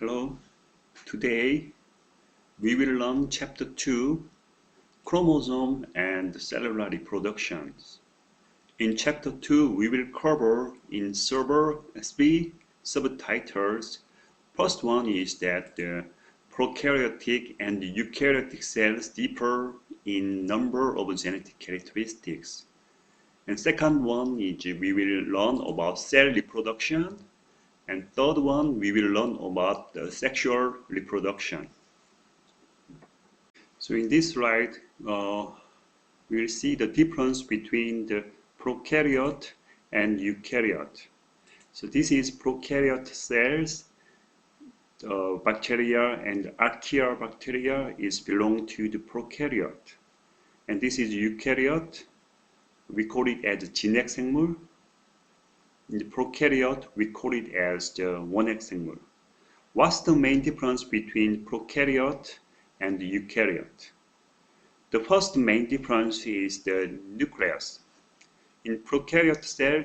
Hello, today we will learn Chapter 2, Chromosome and Cellular Reproductions. In Chapter 2, we will cover in several three subtitles. First one is that the prokaryotic and eukaryotic cells differ in number of genetic characteristics. And second one is we will learn about cell reproduction. And third one, we will learn about the sexual reproduction. So in this slide, we will see the difference between the prokaryote and eukaryote. So this is prokaryote cells. The bacteria and archaea bacteria belong to the prokaryote. And this is eukaryote. We call it as 진핵생물. In the prokaryote, we call it as the 원핵생물. What's the main difference between prokaryote and the eukaryote? The first main difference is the nucleus. In prokaryote cell,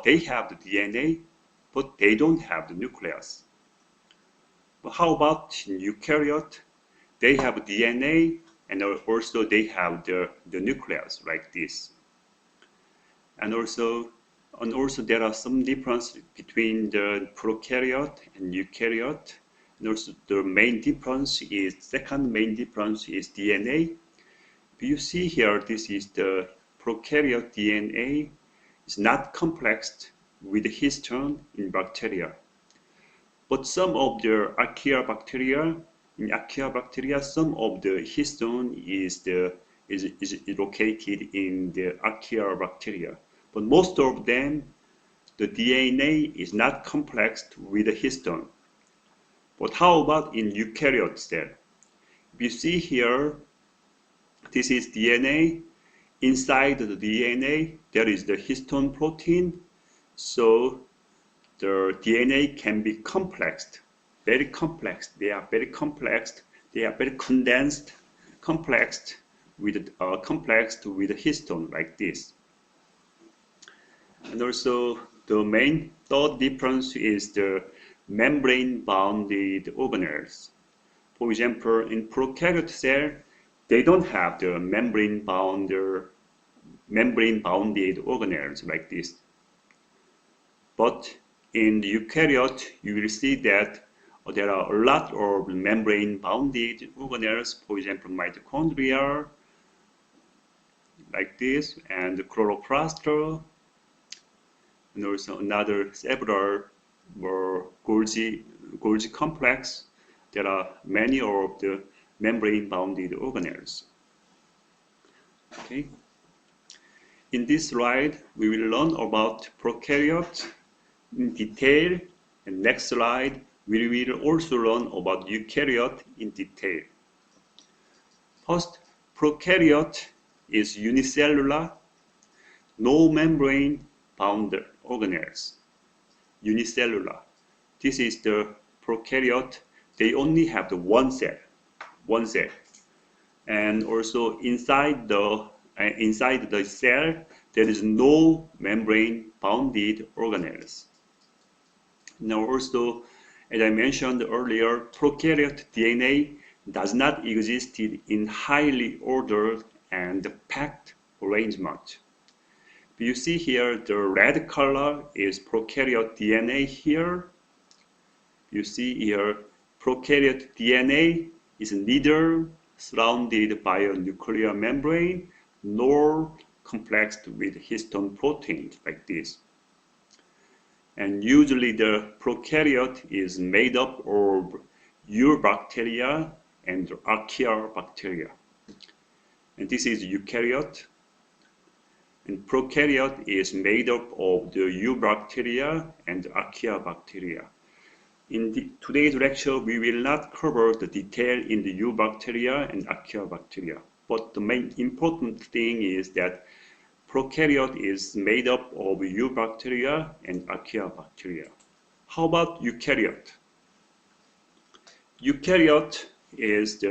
they have the DNA, but they don't have the nucleus. But how about in eukaryote? They have DNA and also they have the nucleus like this. And also there are some difference between the prokaryote and eukaryote. And also the main difference is, second main difference is DNA. If you see here, this is the prokaryote DNA. It's not complexed with histone in bacteria. But some of the archaea bacteria, some of the histone is located in the archaea bacteria. But most of them, the DNA is not complexed with the histone. But how about in eukaryote cell? If you see here, this is DNA. Inside the DNA, there is the histone protein. So the DNA can be complexed, very complex. They are very complex. They are very condensed, complexed with the histone like this. And also the main third difference is the membrane-bounded organelles. For example, in prokaryote cell, they don't have the membrane-bounded organelles like this. But in the eukaryote, you will see that there are a lot of membrane-bounded organelles, for example, mitochondria, like this, and chloroplast, and also another several Golgi complex. There are many of the membrane-bounded organelles. Okay. In this slide, we will learn about prokaryote in detail, and next slide, we will also learn about eukaryote in detail. First, prokaryote is unicellular, no membrane-bound organelles. Unicellular. This is the prokaryote. They only have the one cell. And also inside the cell, there is no membrane-bounded organelles. Now also, as I mentioned earlier, prokaryote DNA does not exist in highly ordered and packed arrangement. You see here the red color is prokaryote DNA here. You see here prokaryote DNA is neither surrounded by a nuclear membrane nor complexed with histone proteins like this. And usually the prokaryote is made up of eubacteria and archaea bacteria. And this is eukaryote. And prokaryote is made up of the eubacteria and archaea bacteria. In today's lecture, we will not cover the detail in the eubacteria and archaea bacteria. But the main important thing is that prokaryote is made up of eubacteria and archaea bacteria. How about eukaryote? Eukaryote is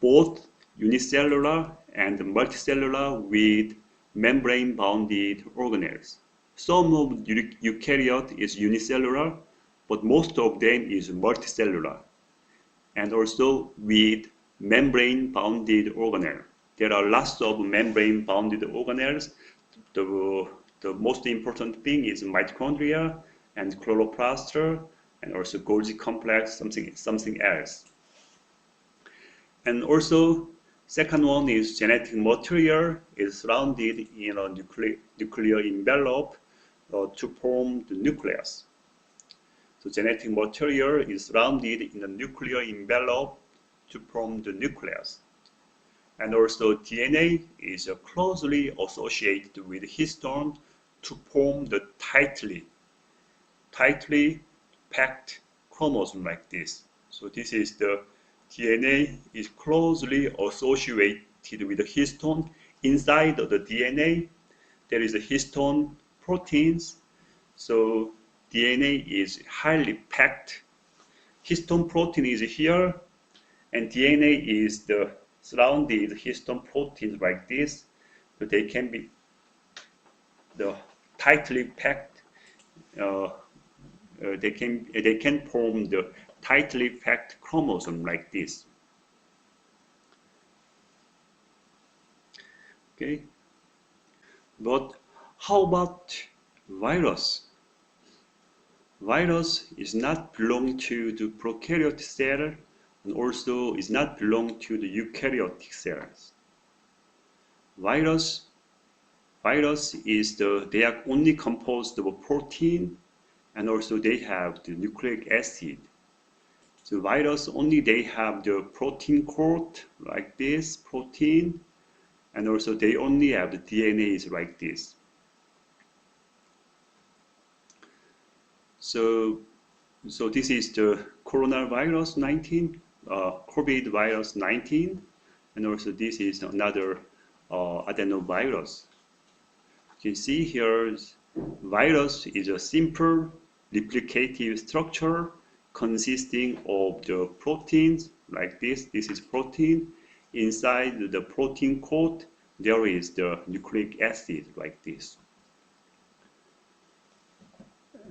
both unicellular and multicellular with membrane-bounded organelles. Some of eukaryote is unicellular, but most of them is multicellular, and also with membrane-bounded organelle. There are lots of membrane-bounded organelles. The most important thing is mitochondria and chloroplast, and also Golgi complex, something else. And also, second one is genetic material is surrounded in a nuclear envelope to form the nucleus. So genetic material is surrounded in a nuclear envelope to form the nucleus. And also DNA is closely associated with histone to form the tightly packed chromosome like this. So this is the DNA is closely associated with the histone. Inside of the DNA, there is a histone proteins. So DNA is highly packed. Histone protein is here, and DNA is the surrounded histone proteins like this. So they can be the tightly packed. They can form the tightly packed chromosome like this. Okay, but how about virus? Virus is not belong to the prokaryotic cell, and also is not belong to the eukaryotic cells. Virus is they are only composed of a protein, and also they have the nucleic acid. So virus only they have the protein coat like this protein, and also they only have the DNA is like this. So this is the coronavirus 19, COVID virus 19, and also this is another adenovirus. You can see here, virus is a simple replicative structure consisting of the proteins like this. This is protein. Inside the protein coat, there is the nucleic acid like this.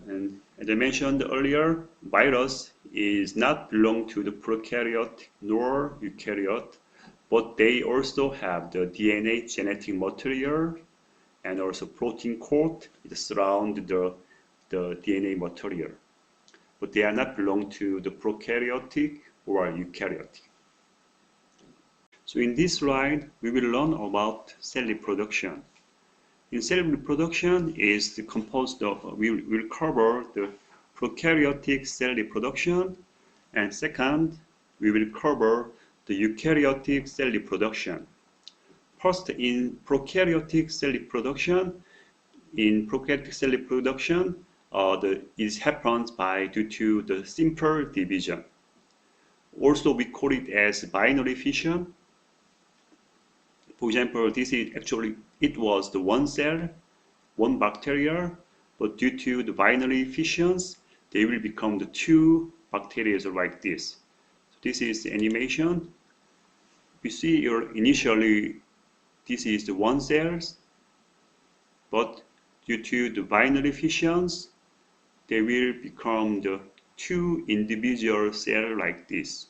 And as I mentioned earlier, virus is not belong to the prokaryote nor eukaryote, but they also have the DNA genetic material and also protein coat that surround the DNA material. But they are not belong to the prokaryotic or eukaryotic. So in this slide, we will learn about cell reproduction. In cell reproduction is composed of, we will cover the prokaryotic cell reproduction, and second, we will cover the eukaryotic cell reproduction. First, in prokaryotic cell reproduction, it happens due to the simple division. Also, we call it as binary fission. For example, this is actually, it was the one cell, one bacteria, but due to the binary fissions, they will become the two bacteria like this. So this is the animation. We see here initially, this is the one cells, but due to the binary fissions, they will become the two individual cells like this.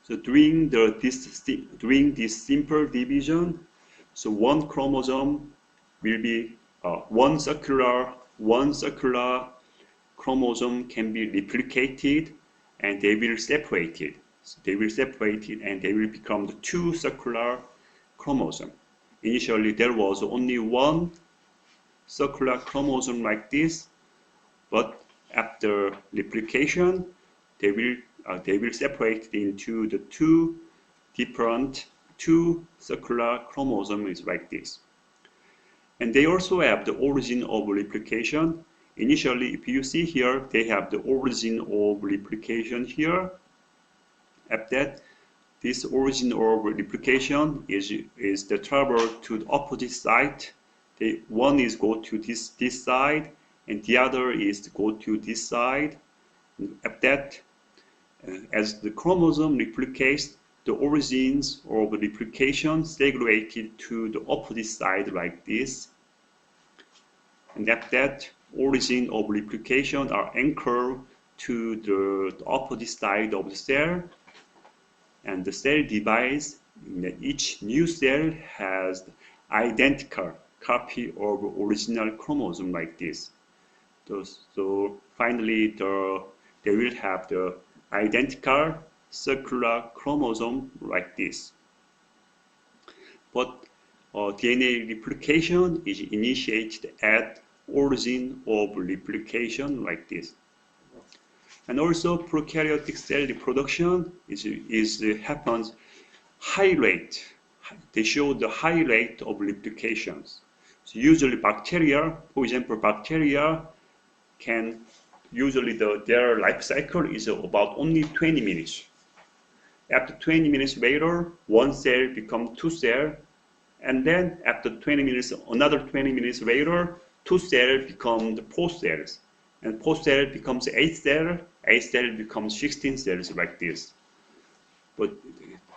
So during this simple division, so one chromosome will be one circular chromosome can be replicated, and they will separate it. So they will separate it, and they will become the two circular chromosome. Initially, there was only one circular chromosome like this, but after replication, they will separate into the two circular chromosomes like this. And they also have the origin of replication. Initially, if you see here, they have the origin of replication here. After that, this origin of replication is the travel to the opposite side. One is go to this side, and the other is to go to this side. After that, as the chromosome replicates, the origins of replication segregated to the opposite side like this. And after that, origin of replication are anchored to the opposite side of the cell, and the cell divides. Each new cell has identical copy of original chromosome like this. So finally, they will have the identical circular chromosome like this. But DNA replication is initiated at origin of replication like this. And also prokaryotic cell reproduction happens high rate. They show the high rate of replications. So usually bacteria, for example, bacteria can usually their life cycle is about only 20 minutes. After 20 minutes later, one cell becomes two cells, and then after 20 minutes, another 20 minutes later, two cells become the four cells, and four cells becomes eight cells becomes 16 cells like this. But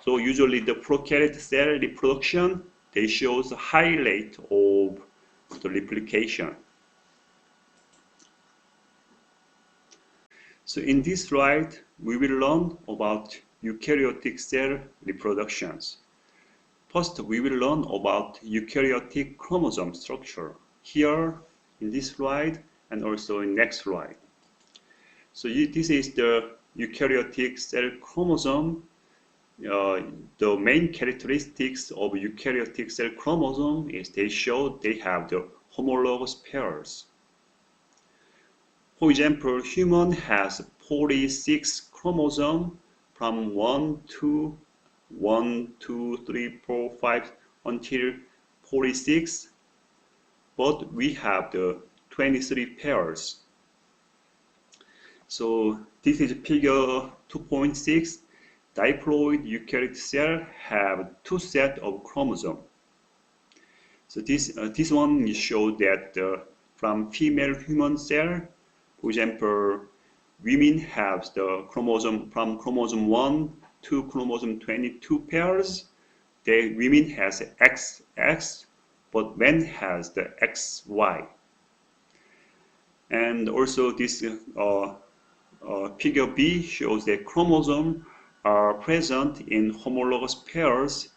so usually the prokaryotic cell reproduction, they shows a high rate of the replication. So in this slide, we will learn about eukaryotic cell reproductions. First, we will learn about eukaryotic chromosome structure here in this slide and also in next slide. So this is the eukaryotic cell chromosome. The main characteristics of eukaryotic cell chromosome is they have the homologous pairs. For example, human has 46 chromosomes from 1, 2, 3, 4, 5 until 46, but we have the 23 pairs. So this is figure 2.6. Diploid eukaryotic cell have two sets of chromosomes. So this one shows that from female human cell, for example, women have the chromosome from chromosome 1 to chromosome 22 pairs. Women has XX, but men has the XY. And also this figure B shows that chromosomes are present in homologous pairs,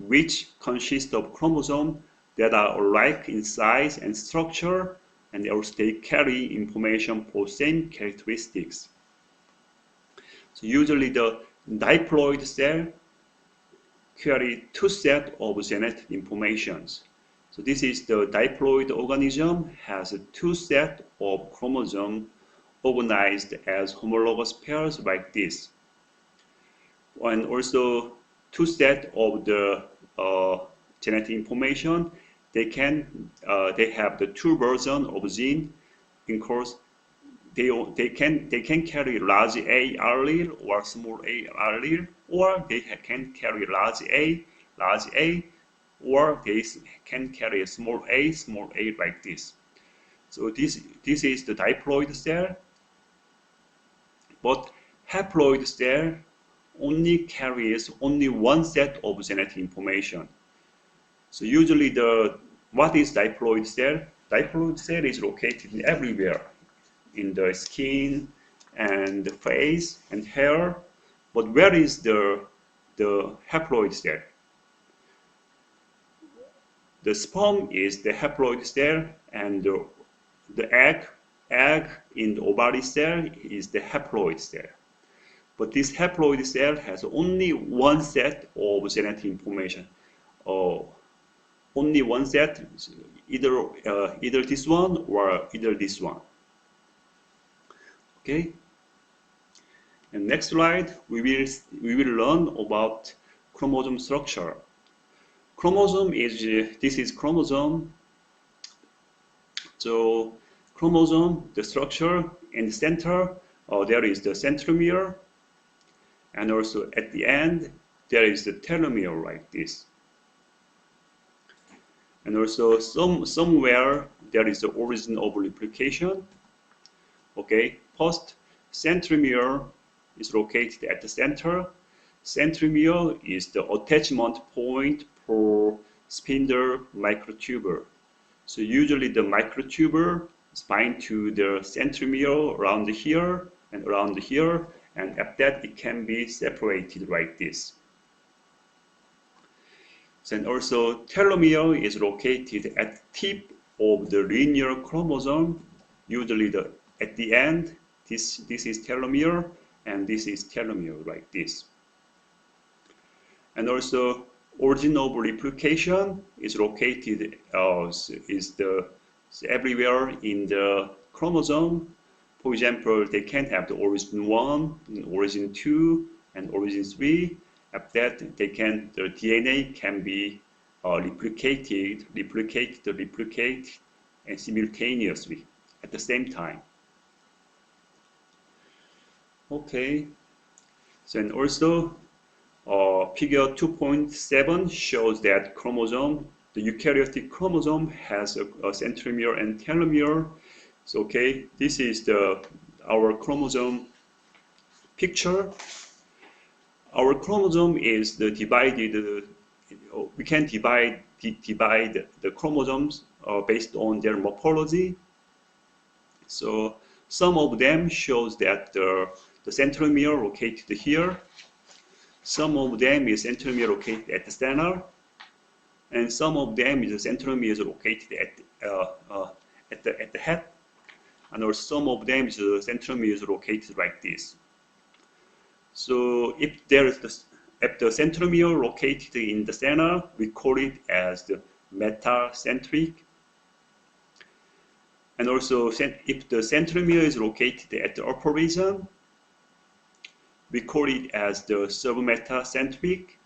which consist of chromosomes that are alike in size and structure, and also they carry information for same characteristics. So usually the diploid cell carry two sets of genetic informations. So this is the diploid organism has two sets of chromosomes organized as homologous pairs like this. And also two sets of the genetic information. They have the two versions of gene. In course, they can carry large A allele or small a allele, or they can carry large A, or they can carry a small a like this. So this is the diploid cell, but haploid cell only carries only one set of genetic information. So usually what is diploid cell? Diploid cell is located everywhere in the skin and the face and hair. But where is the haploid cell? The sperm is the haploid cell, and the egg in the ovary cell is the haploid cell. But this haploid cell has only one set of genetic information. Only one set, either this one or either this one. Okay. And next slide, we will learn about chromosome structure. Chromosome is this is chromosome. So chromosome, the structure in the center, there is the centromere, and also at the end there is the telomere like this. And also somewhere there is the origin of replication. Okay, first centromere is located at the center. Centromere is the attachment point for spindle microtubule. So usually the microtubule bind to the centromere around here and around here, and after that it can be separated like this. Then also telomere is located at the tip of the linear chromosome. Usually at the end, this is telomere and this is telomere like this. And also origin of replication is located everywhere in the chromosome. For example, they can have the origin 1, origin 2, and origin 3. After that, the DNA can be replicate, and simultaneously at the same time. Okay, so and also figure 2.7 shows that the eukaryotic chromosome has a centromere and telomere. So okay, this is our chromosome picture. Our chromosome is divided. We can divide the chromosomes based on their morphology. So some of them shows that the centromere located here. Some of them is centromere located at the center, and some of them is the centromere is located at the head, and also some of them is the centromere is located like this. So if the centromere located in the center, we call it as the metacentric. And also if the centromere is located at the upper region, we call it as the submetacentric.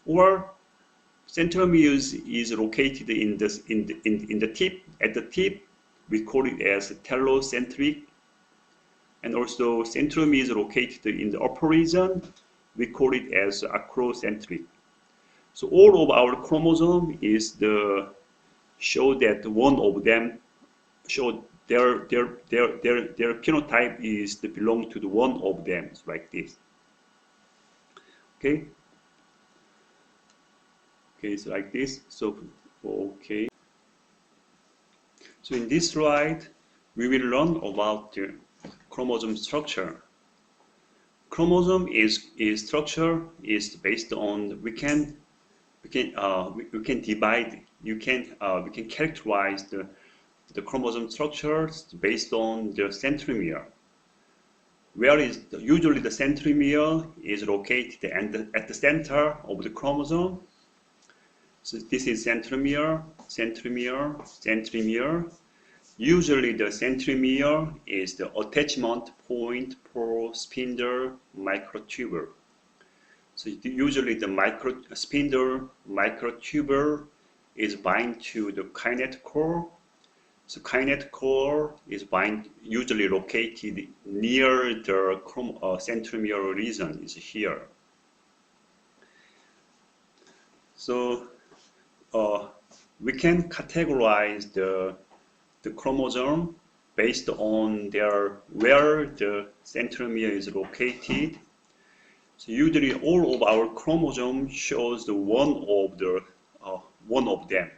Or centromere is located in the tip. At the tip, we call it as telocentric. And also centromere is located in the upper region. We call it as acrocentric. So all of our chromosome show that one of them show their phenotype is belong to the one of them, like this. Okay. Okay, so like this. So okay. So in this slide, we will learn about the chromosome structure. Chromosome structure is based on we can divide. We can characterize the chromosome structures based on the centromere. Usually the centromere is located at the center of the chromosome. So this is centromere. Usually the centromere is the attachment point for spindle microtubule. So usually the spindle microtubule is bound to the kinetochore. So kinetochore is usually located near the centromere region is here. So we can categorize the chromosome based on where the centromere is located. So usually all of our chromosomes shows the one of them.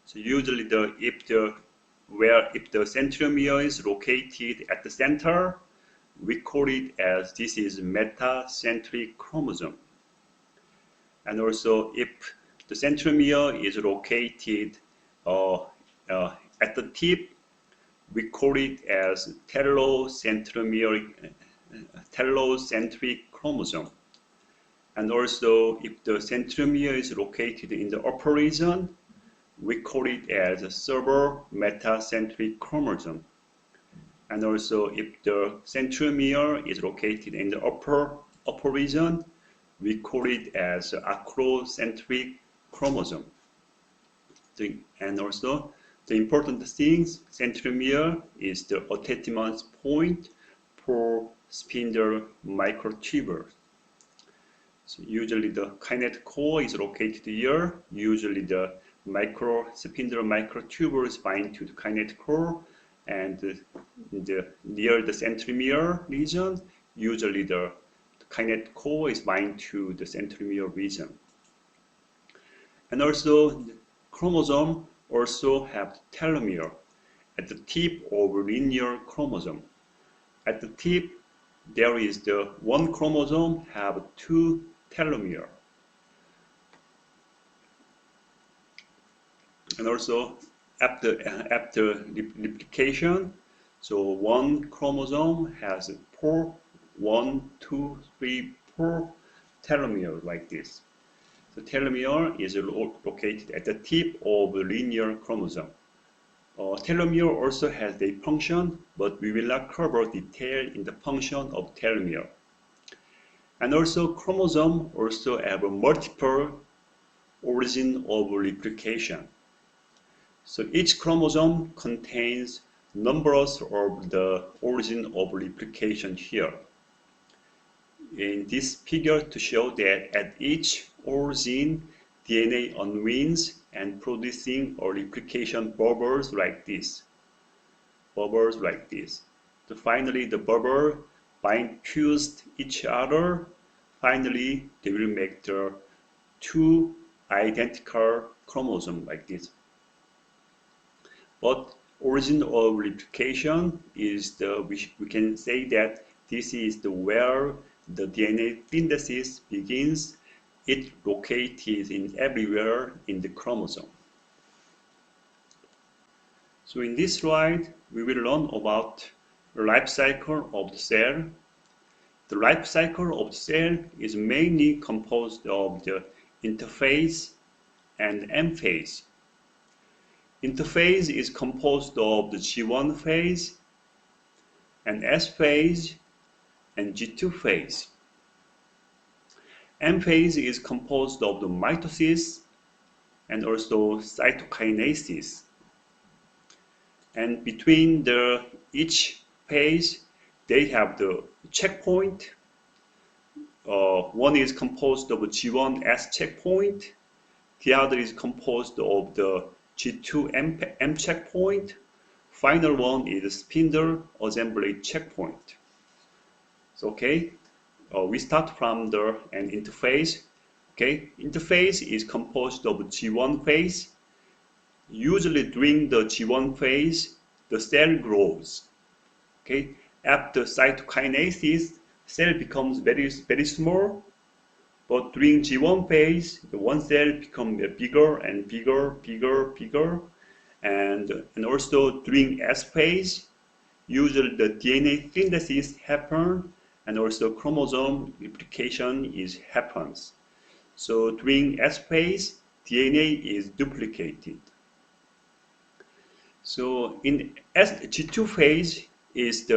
So usually if the centromere is located at the center, we call it as this is metacentric chromosome. And also if the centromere is located at the tip, we call it as telocentric chromosome. And also if the centromere is located in the upper region, we call it as a submetacentric chromosome. And also if the centromere is located in the upper region, we call it as acrocentric chromosome. And also the important things, centromere is the attachment point for spindle microtubule. So usually the kinetochore is located here. Usually the spindle microtubule is bind to the kinetochore, and near the centromere region, usually the kinetochore is bind to the centromere region. And also the chromosome also have telomere. at the tip of linear chromosome. At the tip, there is the one chromosome have two telomere. And also after replication, so one chromosome has four, 1, 2, 3, 4 telomere like this. The telomere is located at the tip of the linear chromosome. Telomere also has a function, but we will not cover detail in the function of telomere. And also chromosome also have a multiple origin of replication. So each chromosome contains numbers of the origin of replication here. In this figure to show that at each origin, DNA unwinds and producing a replication bubbles like this. Bubbles like this. So finally, the bubble bind fused each other. Finally, they will make the two identical chromosomes like this. But origin of replication is we can say that this is where the DNA synthesis begins. It located in everywhere in the chromosome. So in this slide, we will learn about the life cycle of the cell. The life cycle of the cell is mainly composed of the interphase and M phase. Interphase is composed of the G1 phase and S phase and G2 phase. M phase is composed of the mitosis and also cytokinesis. And between each phase, they have the checkpoint. One is composed of a G1S checkpoint. The other is composed of the G2 M checkpoint. Final one is spindle assembly checkpoint. So, okay, we start from an interphase. Okay, interphase is composed of G1 phase. Usually during the G1 phase, the cell grows. Okay, after cytokinesis, cell becomes very small. But during G1 phase, the one cell becomes bigger and bigger. And also during S phase, usually the DNA synthesis happens and also chromosome replication happens. So during S phase, DNA is duplicated. So in G2 phase is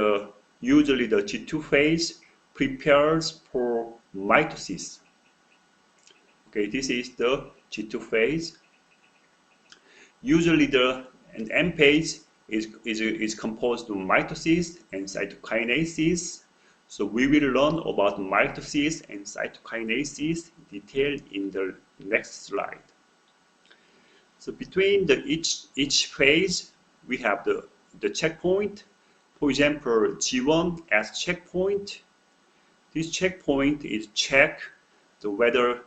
usually the G2 phase prepares for mitosis. Okay, this is the G2 phase. Usually an M phase is composed of mitosis and cytokinesis. So we will learn about mitosis and cytokinesis detailed in the next slide. So between each phase, we have the checkpoint. For example, G1 as checkpoint. This checkpoint is check whether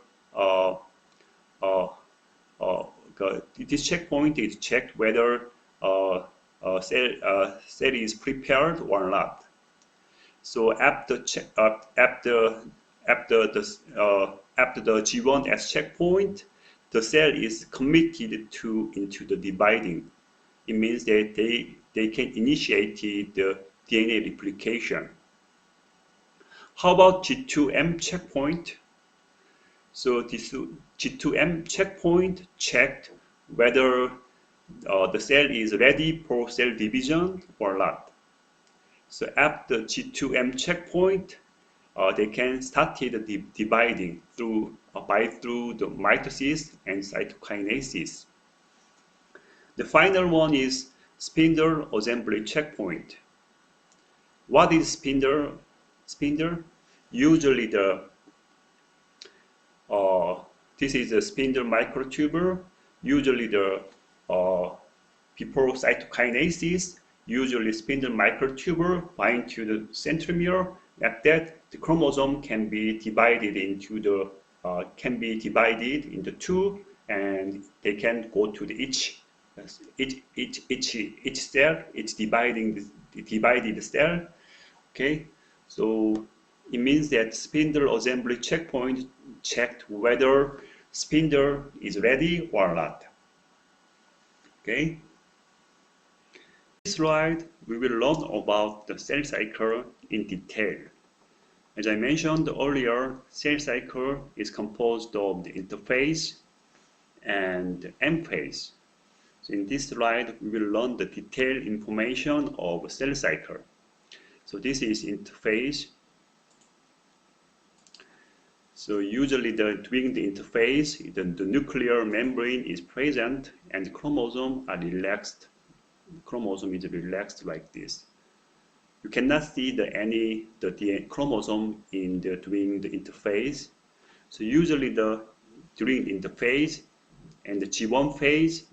this checkpoint is checked whether cell is prepared or not. So after the G1 as checkpoint, the cell is committed into the dividing. It means that they can initiate the DNA replication. How about G2M checkpoint? So this G2M checkpoint checked whether the cell is ready for cell division or not. So after G2M checkpoint, they can start the dividing through the mitosis and cytokinesis. The final one is spindle assembly checkpoint. What is spindle? Usually this is a spindle microtubule. Usually before cytokinesis, usually spindle microtubule bind to the centromere. Like that, the chromosome can be divided into two, and they can go to each each cell, each divided cell. Okay, so it means that spindle assembly checkpoint checked whether spindle is ready or not. Okay. This slide, we will learn about the cell cycle in detail. As I mentioned earlier, cell cycle is composed of the interphase and M phase. So in this slide, we will learn the detailed information of cell cycle. So this is interphase. So usually during the interphase, the nuclear membrane is present and the chromosomes are relaxed. The chromosome is relaxed like this. You cannot see the DNA chromosome during the interphase. So usually during the interphase and the G1 phase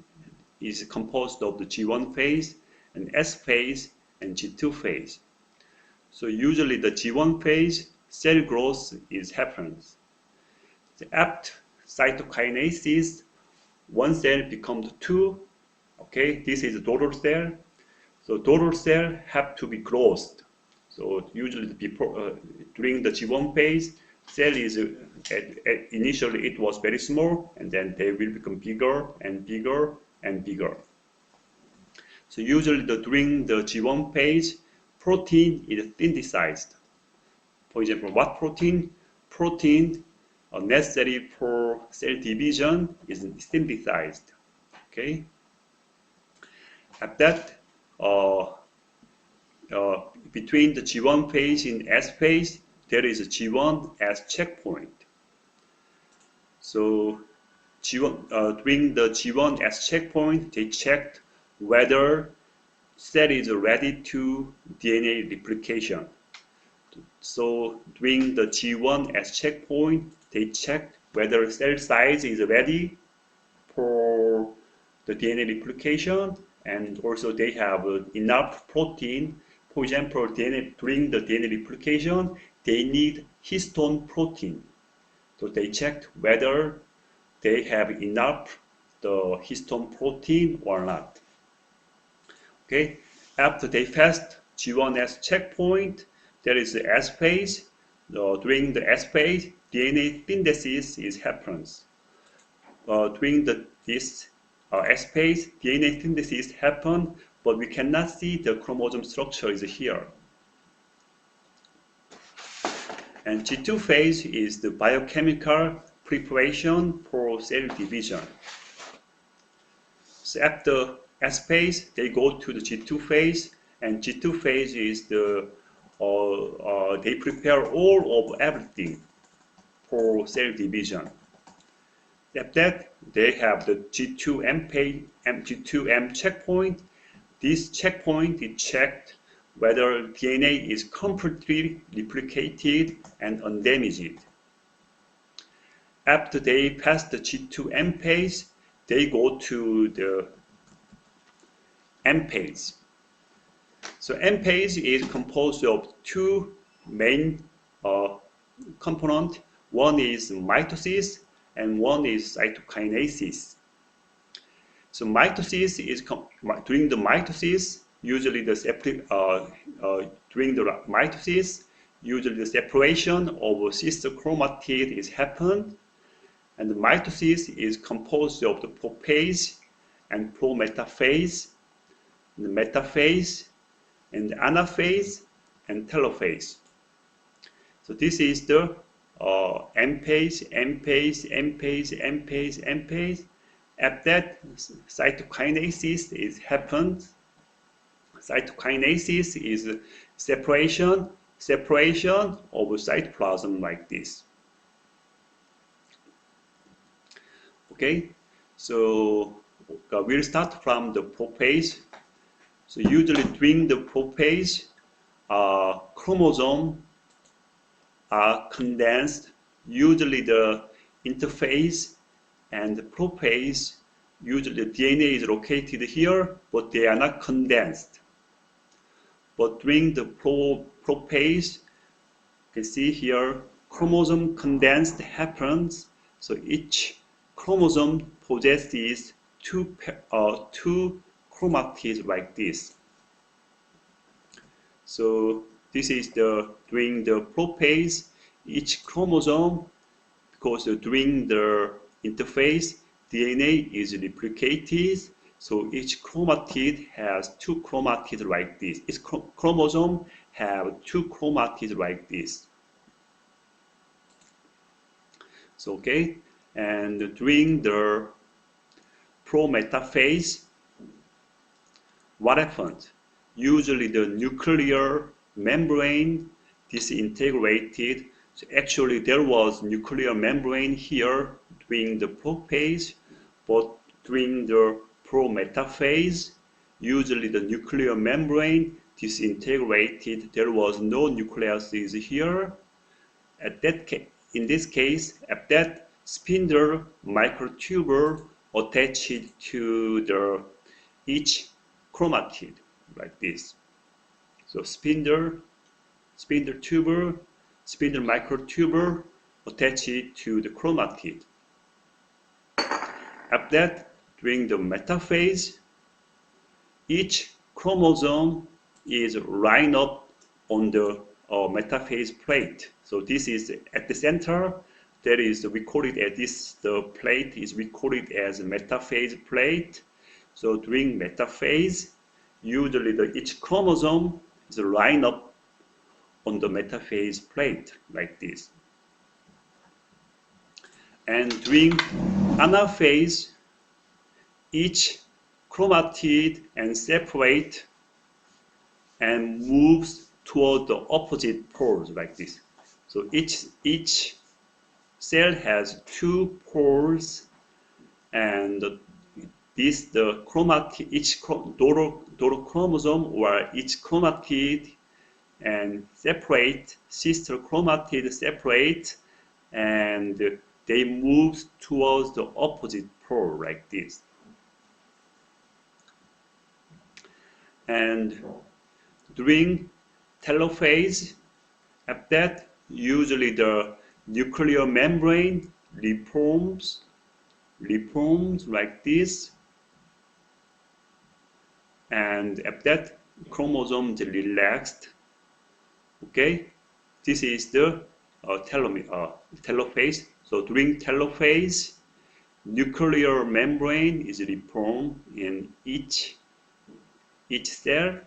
is composed of the G1 phase and S phase and G2 phase. So usually the G1 phase cell growth happens. After cytokinesis, one cell becomes two. Okay, this is a daughter cell. So daughter cell have to be closed. So usually during the G1 phase, cell is initially it was very small, and then they will become bigger and bigger and bigger. So usually during the G1 phase, protein is synthesized. For example, what protein? Protein necessary for cell division is synthesized. Okay. At that, between the G1 phase and S phase, there is a G1 S checkpoint. So during the G1 S checkpoint, they checked whether cell is ready to DNA replication. So during the G1 S checkpoint, they checked whether cell size is ready for the DNA replication, and also they have enough protein. For example, during the DNA replication, they need histone protein. So they checked whether they have enough the histone protein or not. Okay, after they passed G1S checkpoint, there is the S phase. During the S phase, DNA synthesis happens. During this S phase, DNA synthesis happens, but we cannot see the chromosome structure is here. And G2 phase is the biochemical preparation for cell division. So after S phase, they go to the G2 phase, and G2 phase is they prepare all of everything for cell division. After that, they have the G2M phase and G2M checkpoint. This checkpoint is checked whether DNA is completely replicated and undamaged. After they pass the G2M phase, they go to the M phase. So M phase is composed of two main components. One is mitosis and one is cytokinesis. So mitosis is during the mitosis. Usually during the mitosis, usually the separation of sister chromatid is happened, and the mitosis is composed of the prophase and prometaphase, the metaphase, and the anaphase and telophase. So this is the M phase, M phase, M phase, M phase, M phase. After that, cytokinesis happens. Cytokinesis is separation of cytoplasm like this. Okay, so we'll start from the prophase. So usually during the prophase, chromosomes are condensed. Usually the interphase and the prophase, usually the DNA is located here, but they are not condensed. But during the prophase, you can see here, chromosome condensed happens. So each chromosome possesses two chromatids like this. So this is during the prophase, each chromosome, because during the interphase, DNA is replicated. So each chromatid has two chromatids like this. Each chromosome have two chromatids like this. So okay, and during the pro-metaphase, what happens? Usually the nuclear membrane disintegrated. So actually there was nuclear membrane here during the prophase, but during the pro-metaphase, usually the nuclear membrane disintegrated. There was no nucleases here. In this case, at that spindle microtubule attached to each chromatid like this. So spindle tubule, spindle microtubule attached to the chromatid. After that, during the metaphase, each chromosome is lined up on the metaphase plate. So this is at the center. That is, we call it as this. The plate is recorded as a metaphase plate. So during metaphase, usually each chromosome is lined up on the metaphase plate like this. And during anaphase, each chromatid and separate and moves toward the opposite poles like this. So each cell has two poles, and the chromatid, each daughter chromosome or each chromatid and separate, sister chromatid separate, and they move towards the opposite pole like this. And during telophase, at that, usually the nuclear membrane reforms like this, and at that, chromosomes relaxed. Okay, this is the telophase. So during telophase, nuclear membrane is reformed in each cell.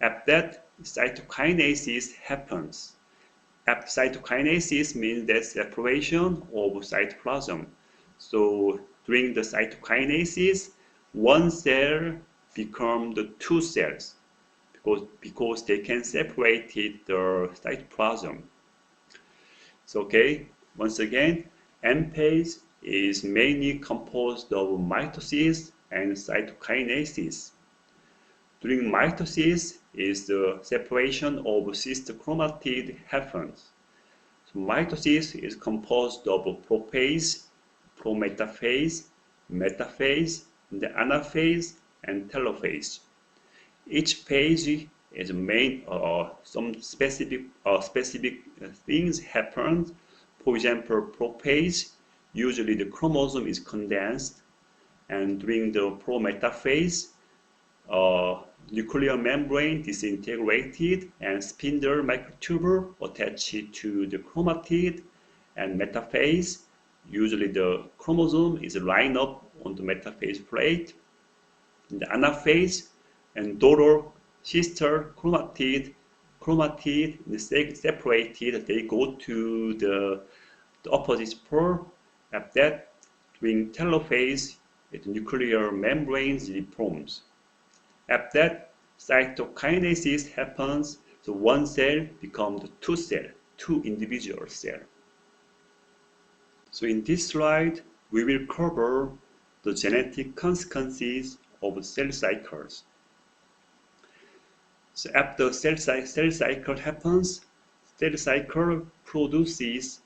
After that, cytokinases happens. Cytokinases means that separation of cytoplasm. So during the cytokinases, one cell becomes the two cells because they can separate the cytoplasm. So okay, once again, M phase is mainly composed of mitosis and cytokinases. During mitosis is the separation of sister chromatid happens. So mitosis is composed of prophase, prometaphase, metaphase, the anaphase, and telophase. Each phase is made some specific things happen. For example, prophase, usually the chromosome is condensed, and during the prometaphase, nuclear membrane disintegrated and spindle microtubule attached to the chromatid, and metaphase, usually the chromosome is lined up on the metaphase plate. In the anaphase, and daughter sister chromatid separated, they go to the opposite pole. After that, during telophase, the nuclear membranes reforms. After that, cytokinases happens, so one cell becomes two cells, two individual cells. So in this slide, we will cover the genetic consequences of cell cycles. So after cell cycle happens, cell cycle produces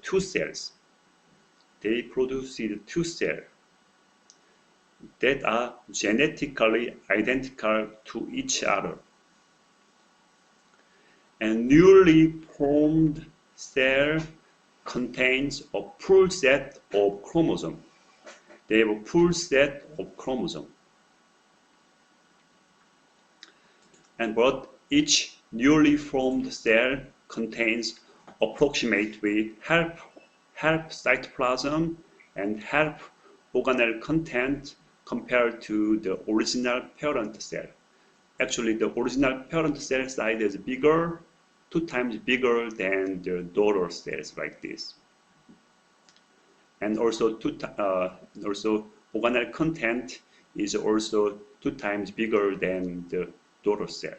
two cells. They produce two cells that are genetically identical to each other. And newly formed cell contains a full set of chromosomes. they have a full set of chromosomes. But each newly formed cell contains approximately half cytoplasm and half organelle content compared to the original parent cell. Actually, the original parent cell size is bigger, 2 times bigger than the daughter cells like this. And also, organelle content is also 2 times bigger than the daughter cell.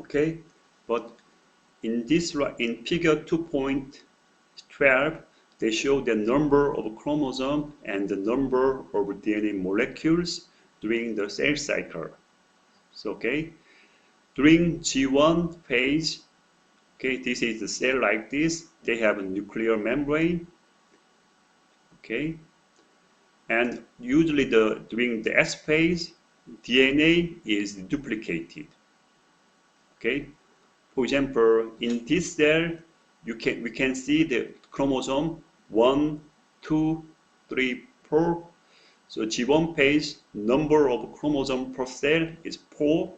Okay, but in figure 2.12, they show the number of chromosomes and the number of DNA molecules during the cell cycle. So, okay, during G1 phase, okay, this is the cell like this. They have a nuclear membrane. Okay, and usually during the S phase, DNA is duplicated. Okay, for example, in this cell, we can see the chromosome 1, 2, 3, 4. So G1 phase, number of chromosomes per cell is 4.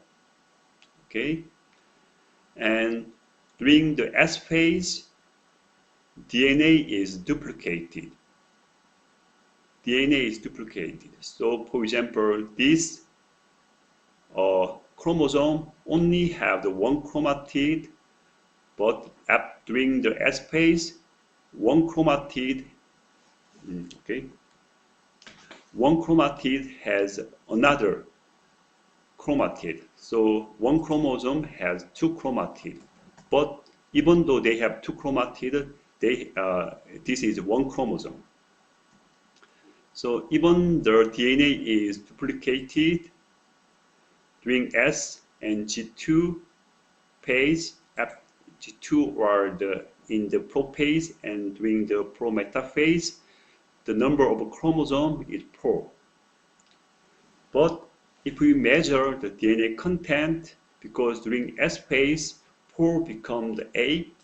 Okay, and during the S phase, DNA is duplicated. DNA is duplicated. So, for example, this chromosome only have the one chromatid, but during the S phase, one chromatid has another chromatid. So one chromosome has 2 chromatids. But even though they have 2 chromatids, this is one chromosome. So even the DNA is duplicated during S and G2 phase, G2 or in the prophase, and during the prometaphase, the number of chromosomes is 4. But if we measure the DNA content, because during S phase, 4 becomes 8,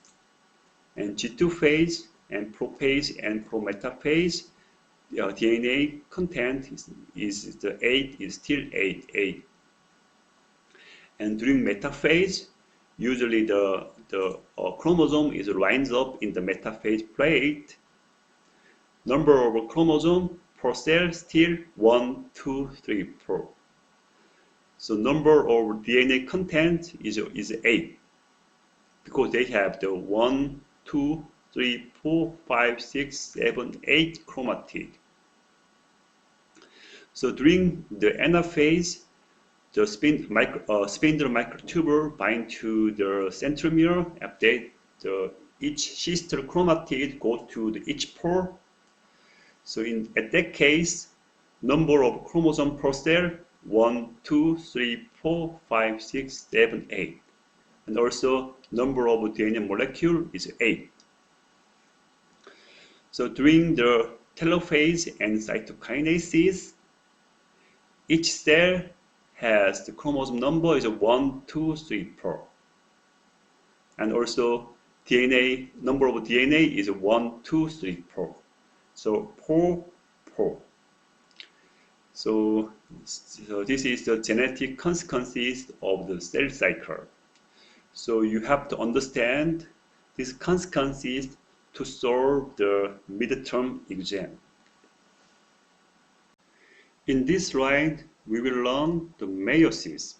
and G2 phase and prophase and prometaphase, the DNA content is the 8 is still 8. And during metaphase, usually the chromosome is lines up in the metaphase plate. Number of chromosomes per cell still 1, 2, 3, 4. So number of DNA content is 8 because they have the 1, 2, 3, 4, 5, 6, 7, 8 chromatid. So during the anaphase, the spindle microtubule bind to the centromere. After each sister chromatid go to each pore. So at that case, number of chromosomes per cell 1, 2, 3, 4, 5, 6, 7, 8. And also number of DNA molecule is 8. So during the telophase and cytokinases, each cell has the chromosome number is 1, 2, 3, 4. And also DNA, number of DNA is 1, 2, 3, 4. So 4, 4. So this is the genetic consequences of the cell cycle. So you have to understand these consequences to solve the midterm exam. In this slide, we will learn the meiosis.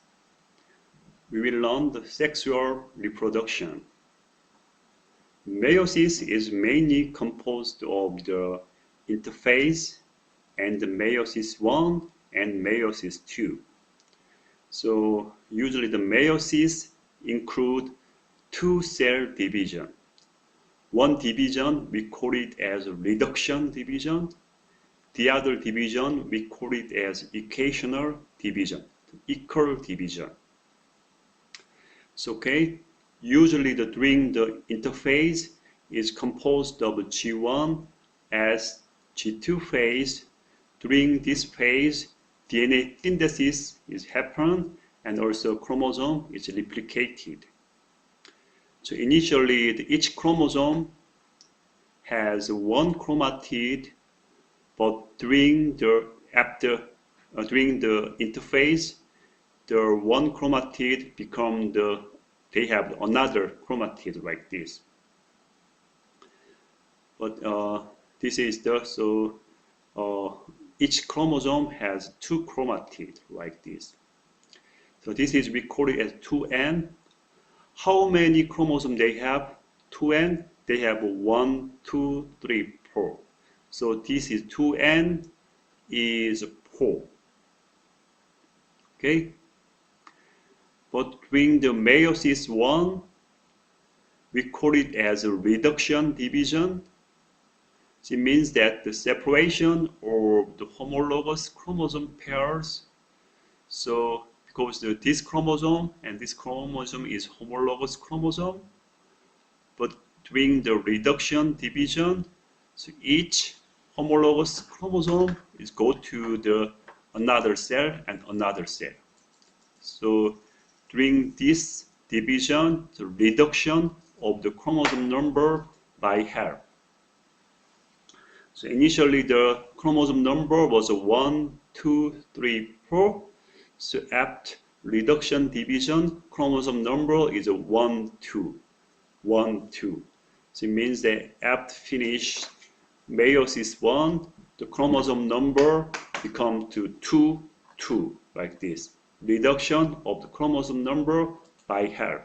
We will learn the sexual reproduction. Meiosis is mainly composed of the interphase and the meiosis 1 and meiosis 2. So usually the meiosis include 2 cell division. One division we call it as reduction division. The other division we call it as equational division, equal division. So okay, usually during the interphase is composed of G1 as G2 phase. During this phase, DNA synthesis is happen and also chromosome is replicated. So initially, each chromosome has one chromatid, but during the interphase, the one chromatid they have another chromatid like this. But this is each chromosome has two chromatids like this. So this is recorded as 2n. How many chromosomes they have? 2n. They have 1, 2, 3, 4. So this is 2n is 4. Okay. But during the meiosis 1, we call it as a reduction division. It means that the separation of the homologous chromosome pairs. So because this chromosome and this chromosome is homologous chromosome, but during the reduction division, so each homologous chromosome is go to another cell and another cell. So during this division, the reduction of the chromosome number by half. So initially the chromosome number was 1, 2, 3, 4. So after reduction division, chromosome number is 1, 2. 1, 2. So it means that after finish meiosis 1, the chromosome number become to 2, 2, like this. Reduction of the chromosome number by half.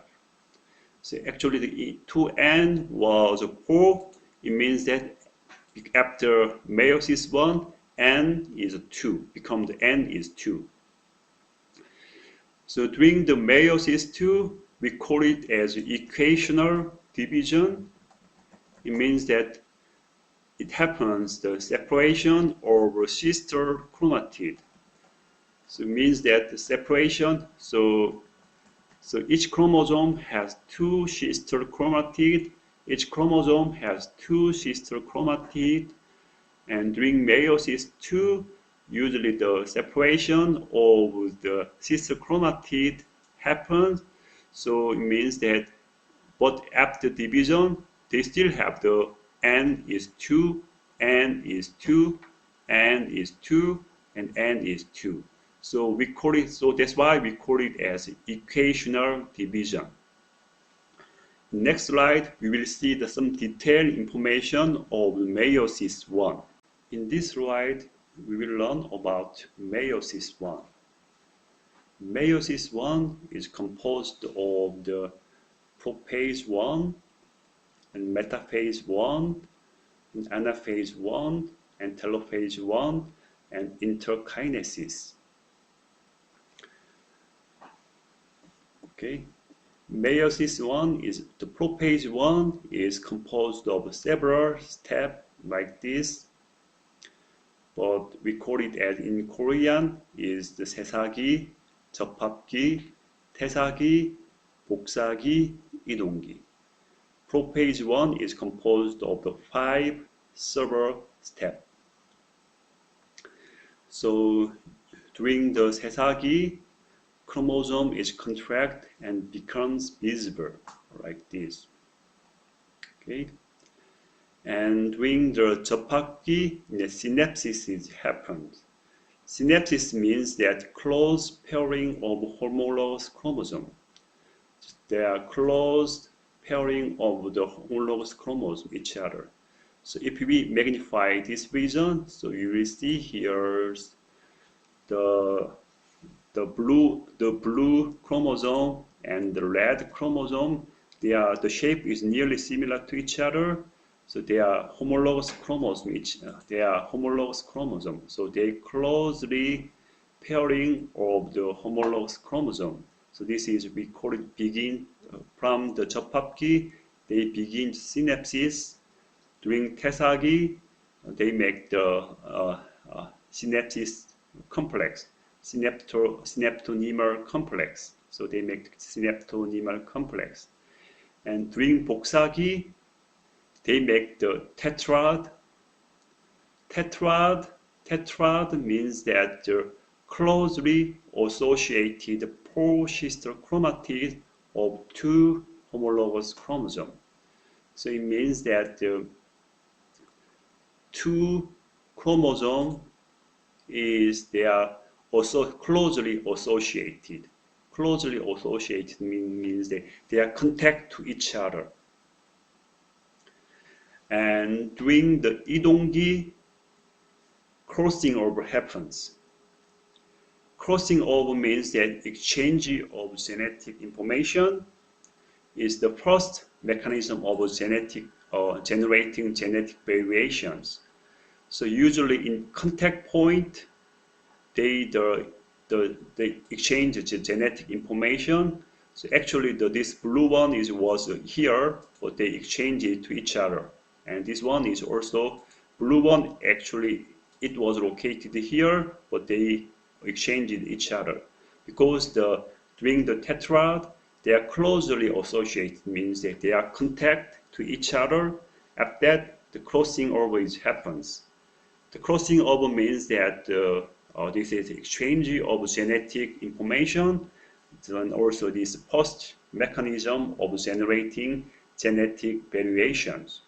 So actually the 2n was 4. It means that after meiosis 1, n is 2, become the n is 2. So during the meiosis 2, we call it as equational division. It means that it happens the separation of sister chromatid. So it means that the separation, so each chromosome has two sister chromatid. Each chromosome has two sister chromatid, and during meiosis 2, usually the separation of the sister chromatid happens. So it means that, but after division, they still have the n is 2, n is 2, n is 2, and n is 2. So we call it. So that's why we call it as equational division. Next slide, we will see some detailed information of meiosis 1. In this slide, we will learn about meiosis 1. Meiosis 1 is composed of the prophase 1 and metaphase 1, and anaphase 1, and telophase 1, and interkinesis. Okay. Meiosis 1 is the prophase 1 is composed of several steps like this, but we call it as in Korean is the 세사기, 접합기, 태사기, 복사기, 이동기. Prophase 1 is composed of the 5 several steps. So during the 세사기, chromosome is contract and becomes visible like this. Okay. And during the 접합기, the synapsis happens. Synapsis means that close pairing of homologous chromosomes. They are close pairing of the homologous chromosomes each other. So if we magnify this region, so you will see here the blue chromosome and the red chromosome. The shape is nearly similar to each other. So they are homologous chromosomes. They are homologous chromosomes. So they closely pairing of the homologous chromosome. So this is, we call it begin from the 접합기. They begin synapsis. During 태사기, they make the synapsis complex, synaptonemal complex. So they make synaptonemal complex. And during 복사기, they make the tetrad. Tetrad means that the closely associated 4 sister chromatids of 2 homologous chromosomes. So it means that two chromosomes they are also closely associated. Closely associated means they are contact to each other. And during the 이동기, crossing over happens. Crossing over means that exchange of genetic information is the first mechanism of generating genetic variations. So usually in contact point, they exchange the genetic information. So actually this blue one was here, but they exchange it to each other. And this one is also blue one, actually it was located here, but they exchanged each other. Because during the tetrad, they are closely associated, means that they are contact to each other. After that, the crossing over happens. The crossing over means that this is exchange of genetic information, and also this post mechanism of generating genetic variations.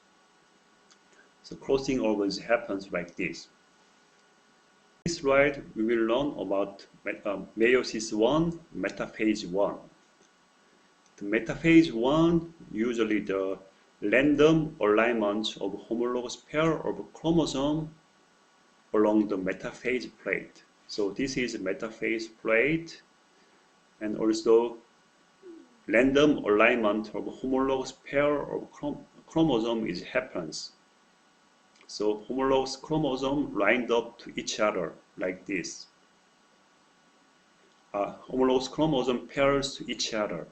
So crossing over happens like this. In this slide, we will learn about meiosis 1, metaphase 1. The metaphase 1, usually the random alignment of homologous pair of chromosome along the metaphase plate. So this is metaphase plate, and also random alignment of homologous pair of chromosome happens. So homologous chromosome lined up to each other like this. Homologous chromosome pairs to each other.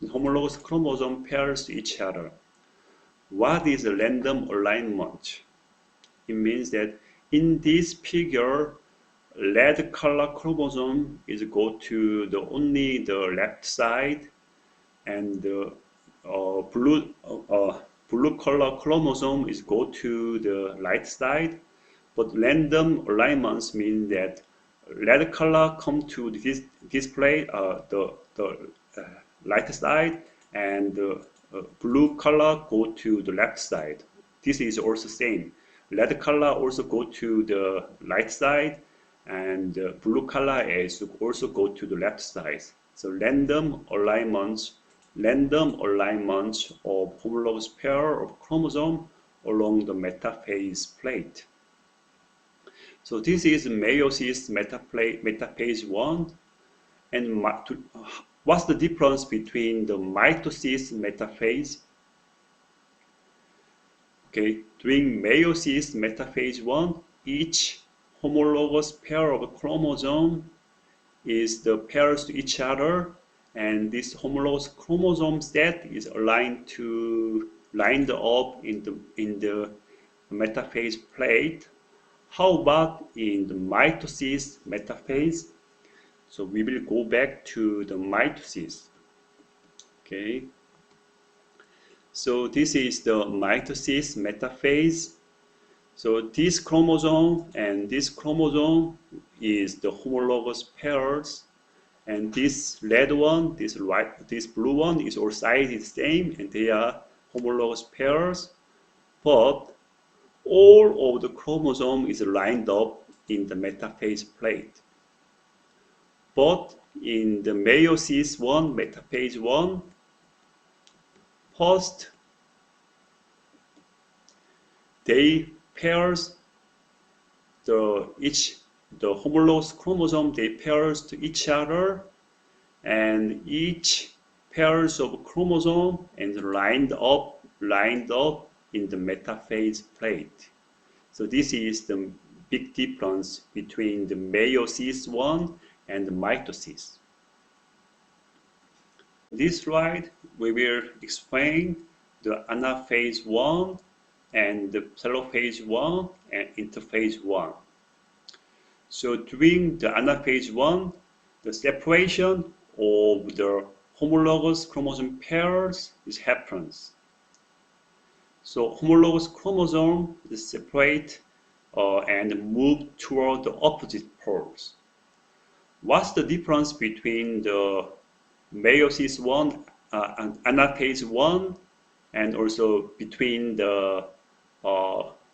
Homologous chromosome pairs to each other. What is a random alignment? It means that in this figure, red color chromosome is go to only the left side, and the blue color chromosome is go to the right side. But random alignments mean that red color come to this display the right side, and blue color go to the left side. This is also same. Red color also go to the right side, and blue color also go to the left side. So random alignments of homologous pair of chromosome along the metaphase plate. So this is meiosis metaphase 1. And what's the difference between the mitosis metaphase? Okay, during meiosis metaphase 1, each homologous pair of chromosome is the pairs to each other, and this homologous chromosome set is lined up in the metaphase plate. How about in the mitosis metaphase? So we will go back to the mitosis. Okay. So this is the mitosis metaphase. So this chromosome and this chromosome is the homologous pairs, and this red one, this blue one is all sizes same, and they are homologous pairs. But all of the chromosome is lined up in the metaphase plate. But in the meiosis 1, metaphase 1, first they pairs the homologous chromosome, they pairs to each other, and each pairs of chromosome and lined up in the metaphase plate. So this is the big difference between the meiosis 1 and the mitosis. In this slide, we will explain the anaphase 1 and the telophase 1 and interphase 1. So during the anaphase 1, the separation of the homologous chromosome pairs happens. So homologous chromosome is separate and move toward the opposite poles. What's the difference between the meiosis 1 and anaphase 1, and also between the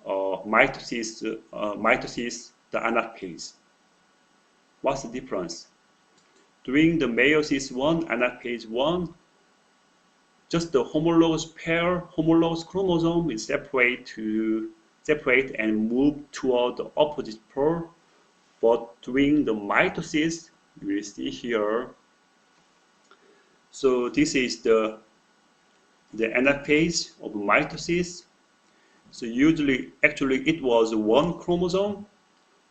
mitosis, the anaphase. What's the difference? During the meiosis 1, anaphase 1, just the homologous pair, homologous chromosome is separate and move toward the opposite pole. But during the mitosis, you will see here. So this is the anaphase of mitosis. So actually it was one chromosome.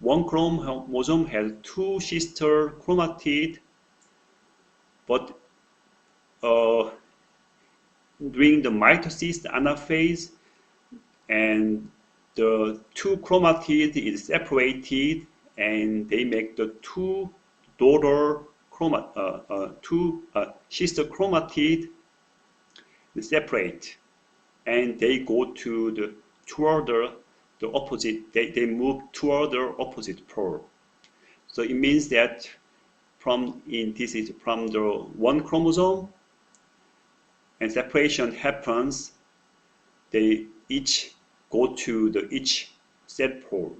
One chromosome has two sister chromatids, but during the mitosis, the anaphase, and the two chromatids is separated, and they make the two sister chromatids separate, and they go toward the opposite. They move toward the opposite pole. So it means that this is from the one chromosome, and separation happens. They each go to each set pole.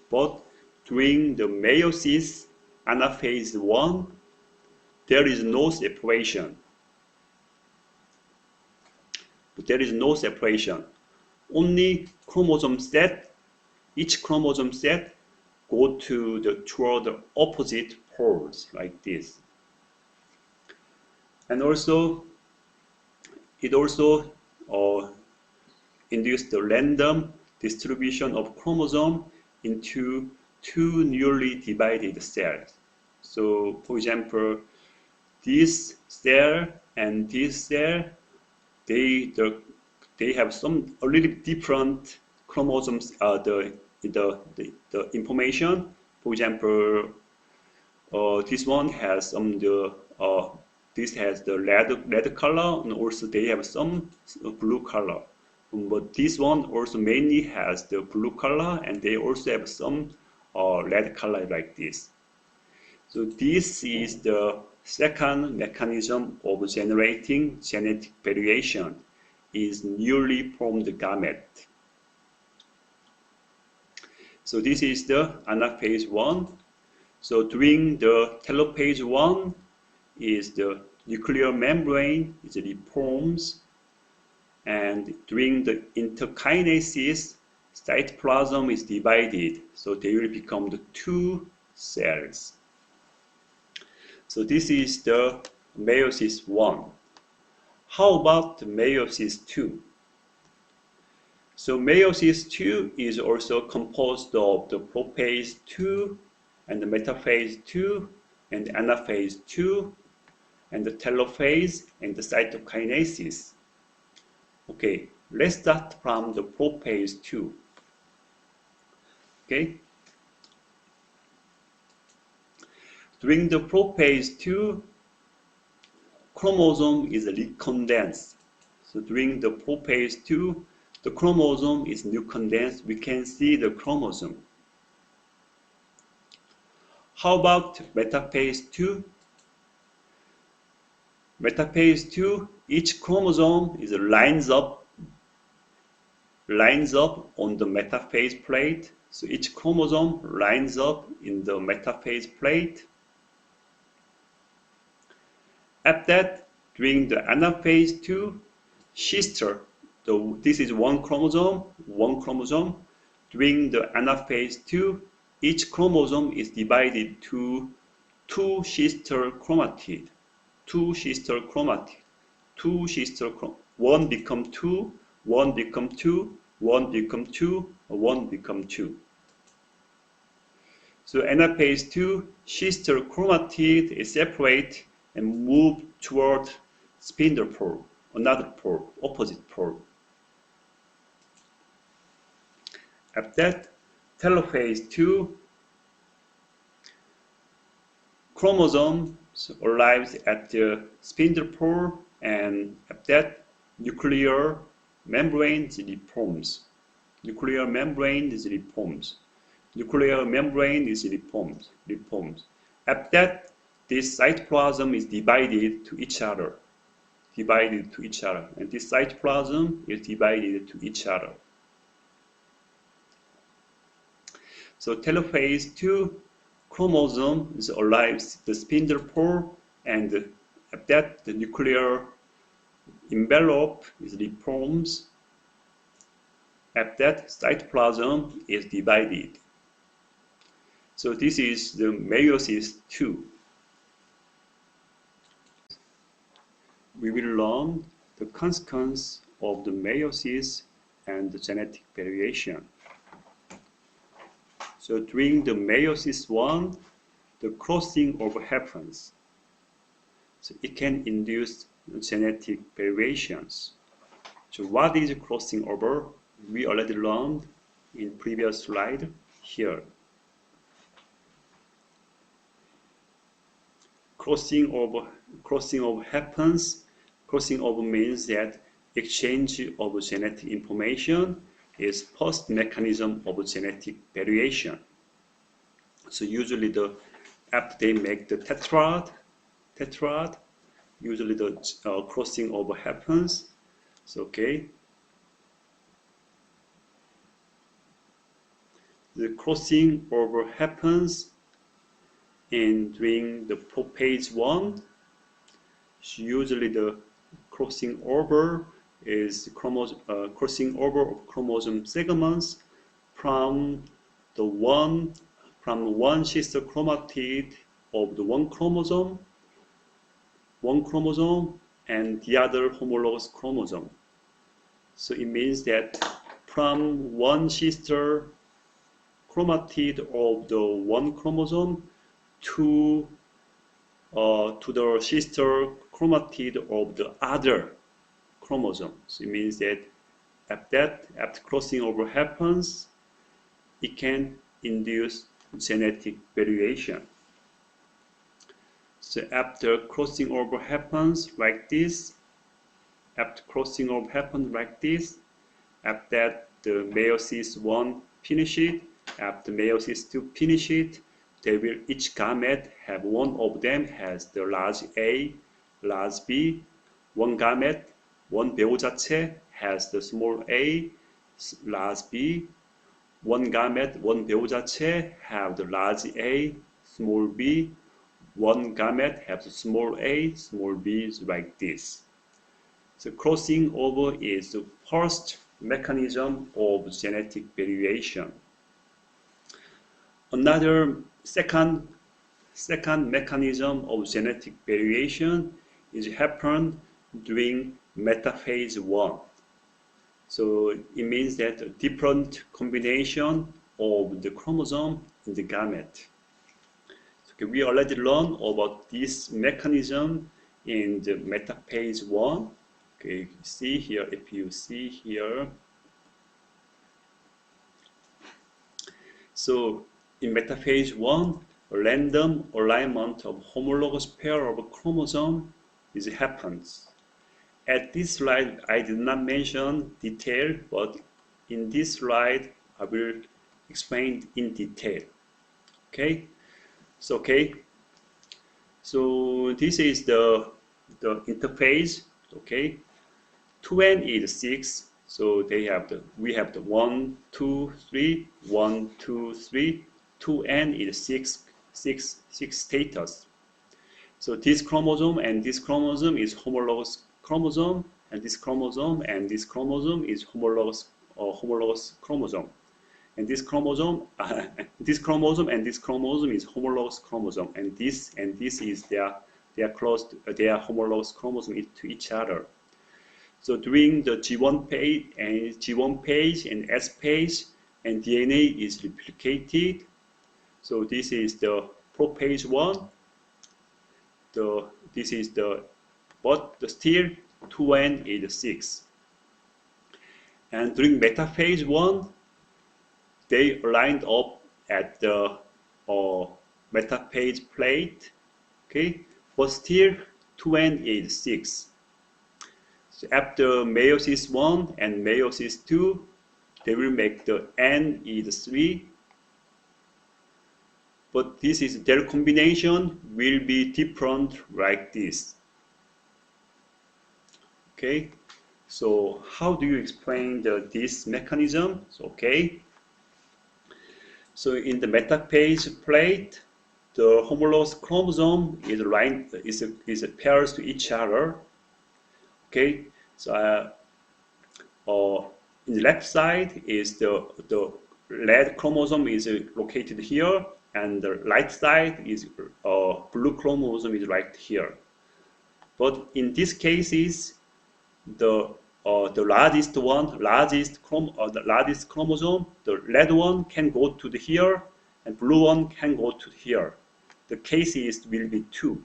But during the meiosis, anaphase 1, there is no separation. But there is no separation. Only chromosome set, each chromosome set go toward the opposite poles like this. And also, it also induced the random distribution of chromosome into two newly divided cells. So, for example, this cell and this cell, they have a little different chromosomes. The information. For example, this one has this has the red color, and also they have some blue color. But this one also mainly has the blue color, and they also have some red color like this. So this is the second mechanism of generating genetic variation, is newly formed gamete. So this is the anaphase 1. So during the telophase 1 is the nuclear membrane is reforms, and during the interkinases, cytoplasm is divided, so they will become the two cells. So this is the meiosis 1. How about the meiosis 2? So meiosis 2 is also composed of the prophase 2 and the metaphase 2 and the anaphase 2 and the telophase and the cytokinases. Okay, let's start from the prophase 2. Okay. During the prophase 2, chromosome is recondensed. So during the prophase 2, the chromosome is recondensed. We can see the chromosome. How about metaphase 2? Metaphase 2, each chromosome is lines up on the metaphase plate. So each chromosome lines up in the metaphase plate. After that, during the anaphase 2, sister, this is one chromosome. During the anaphase 2, each chromosome is divided to two sister chromatids. One become two, one become two, one become two, one become two. So anaphase 2, sister chromatid is separate and move toward spindle pole, another pole, opposite pole. After that, telophase 2, chromosome arrives at the spindle pole, and after that, nuclear membrane reforms. Nuclear membrane is reformed. After that, this cytoplasm is divided to each other, and this cytoplasm is divided to each other. So telophase 2 chromosome is arrives the spindle pole, and at that the nuclear envelope is reforms. At that cytoplasm is divided. So this is the meiosis 2. We will learn the consequence of the meiosis and the genetic variation. So during the meiosis 1, the crossing over happens. So it can induce genetic variations. So what is crossing over? We already learned in previous slide here. Crossing over happens. Crossing over means that exchange of genetic information is first mechanism of genetic variation. So usually after they make the tetrad, usually the crossing over happens. So okay, the crossing over happens during the prophase 1. So usually the crossing over is crossing over of chromosome segments from one sister chromatid of the one chromosome and the other homologous chromosome. So it means that from one sister chromatid of the one chromosome to the sister chromatid of the other chromosome. So it means that after crossing over happens, it can induce genetic variation. So after crossing over happens like this, after that the meiosis 1 finish it, after meiosis 2 finish it, they will each gamete have one of them has the large A, large B, one gamete, one 배우자체 has the small a, large B, one gamete, one 배우자체 have the large A, small b, one gamete has the small a, small b, like this. So crossing over is the first mechanism of genetic variation. Another second mechanism of genetic variation is happen during metaphase 1. So it means that a different combination of the chromosome in the gamete. Okay, we already learned about this mechanism in the metaphase 1. Okay, see here, if you see here. So in metaphase 1, a random alignment of homologous pair of chromosome happens. At this slide, I did not mention detail, but in this slide, I will explain in detail. Okay, so this is the interphase. Okay, 2n is 6. So we have the 1, 2, 3, 1, 2, 3. 2n is 6 status. So this chromosome and this chromosome is homologous chromosome, and this chromosome and this chromosome is homologous chromosome, and this chromosome this chromosome and this chromosome is homologous chromosome, and this is their homologous chromosome to each other. So during the G1 phase and S phase, and DNA is replicated. So this is the prophase 1. This is but still 2n is 6. And during metaphase 1, they lined up at the metaphase plate. Okay, but still 2n is 6. So after meiosis 1 and meiosis 2, they will make the n is 3. But their combination will be different like this. Okay, so how do you explain this mechanism? So, okay, So in the metaphase plate, the homologous chromosome is pairs to each other. Okay, so in the left side is the red chromosome is located here, and the right side is blue chromosome is right here. But in these cases, the largest chromosome, the red one can go to the here, and blue one can go to here. The cases will be 2.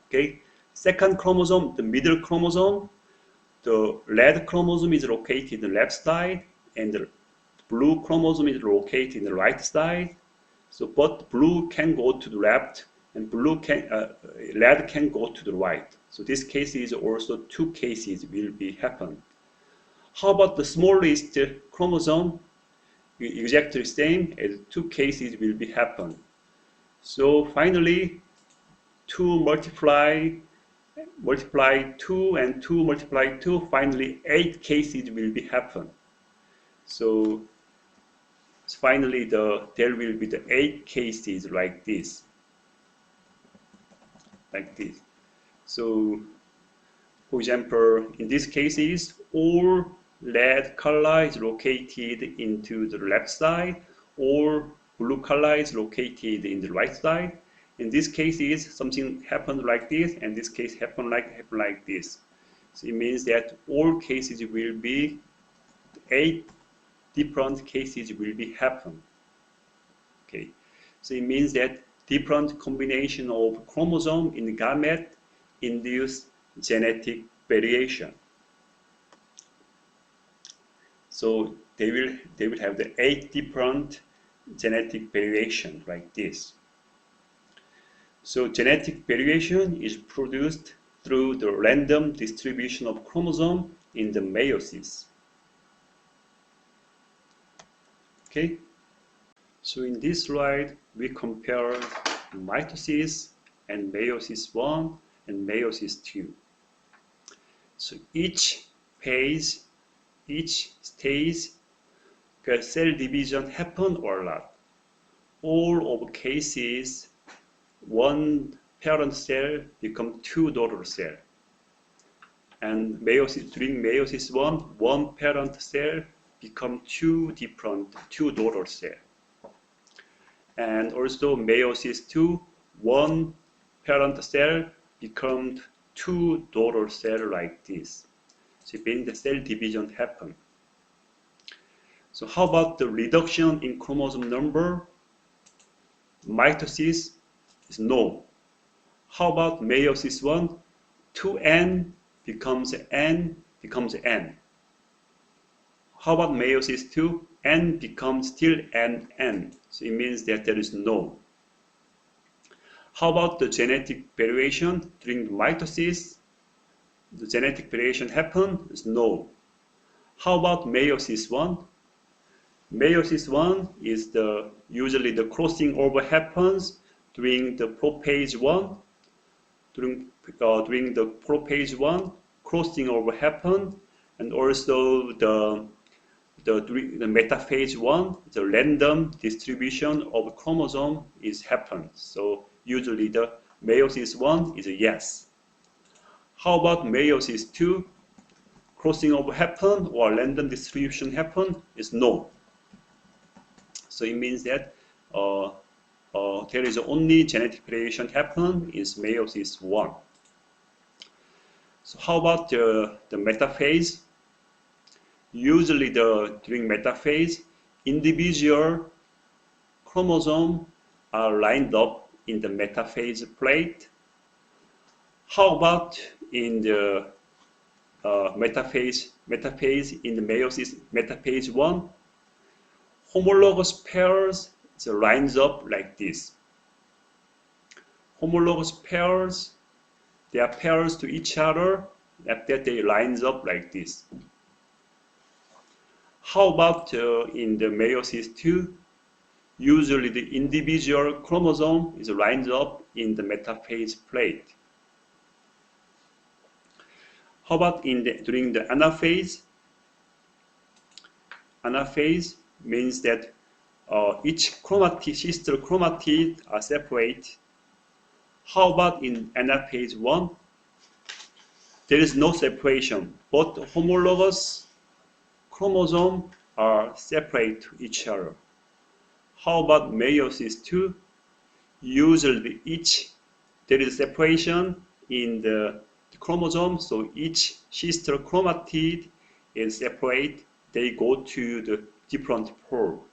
Okay. Second chromosome, the middle chromosome, the red chromosome is located in the left side, and the blue chromosome is located in the right side. So, but blue can go to the left, and red can go to the right. So this case is also 2 cases will be happen. How about the smallest chromosome? Exactly same as 2 cases will be happen. So finally, 2 multiply 2 and 2 multiply 2, finally 8 cases will be happen. So finally there will be the 8 cases like this. So for example, in these cases, all red color is located into the left side, or blue color is located in the right side. In these cases, something happened like this, and this case happened like this. So it means that all cases will be 8 different cases will be happen. Okay, so it means that different combination of chromosome in the gamete induce genetic variation. So they will have the 8 different genetic variation like this. So genetic variation is produced through the random distribution of chromosome in the meiosis. Okay. So in this slide, we compare mitosis and meiosis 1 and meiosis 2. So each stage, cell division happen or not. All of cases, one parent cell become 2 daughter cell. And during meiosis 1, one parent cell become 2 daughter cell. And also meiosis 2, one parent cell becomes 2 daughter cell like this. So when the cell division happen. So how about the reduction in chromosome number? Mitosis is no. How about meiosis 1? 2n becomes n. How about meiosis 2? N becomes still n. So it means that there is no. How about the genetic variation during mitosis? The genetic variation happens? No. How about meiosis 1? Meiosis 1 is usually the crossing over happens during the prophase 1. During the prophase 1, crossing over happen, and also the metaphase 1, the random distribution of chromosome is happens. So usually the meiosis 1 is a yes. How about meiosis 2? Crossing over happen or random distribution happen is no. So it means that there is only genetic variation happen is meiosis 1. So how about the metaphase? Usually during metaphase, individual chromosomes are lined up in the metaphase plate. How about in the metaphase in the meiosis metaphase 1? Homologous pairs lines up like this. Homologous pairs, they are pairs to each other, after they lines up like this. How about in the meiosis 2? Usually the individual chromosome is lined up in the metaphase plate. How about during the anaphase? Anaphase means that each chromatid, sister chromatid are separate. How about in anaphase 1? There is no separation, but homologous chromosomes are separate to each other. How about meiosis 2? Usually there is separation in the chromosome, so each sister chromatid is separate. They go to the different pole.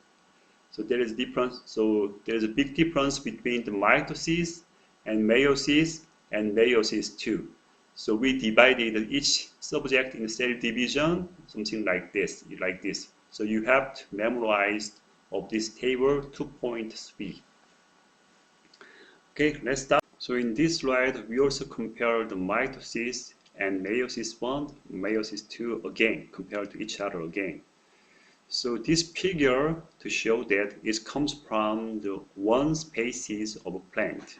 So there is difference. So there is a big difference between the mitosis and meiosis 2. So we divided each subject in cell division, something like this, So you have to memorize of this table 2.3. Okay, let's start. So in this slide, we also compare the mitosis and meiosis 1, meiosis 2 again, compared to each other again. So this figure to show that it comes from the one species of a plant.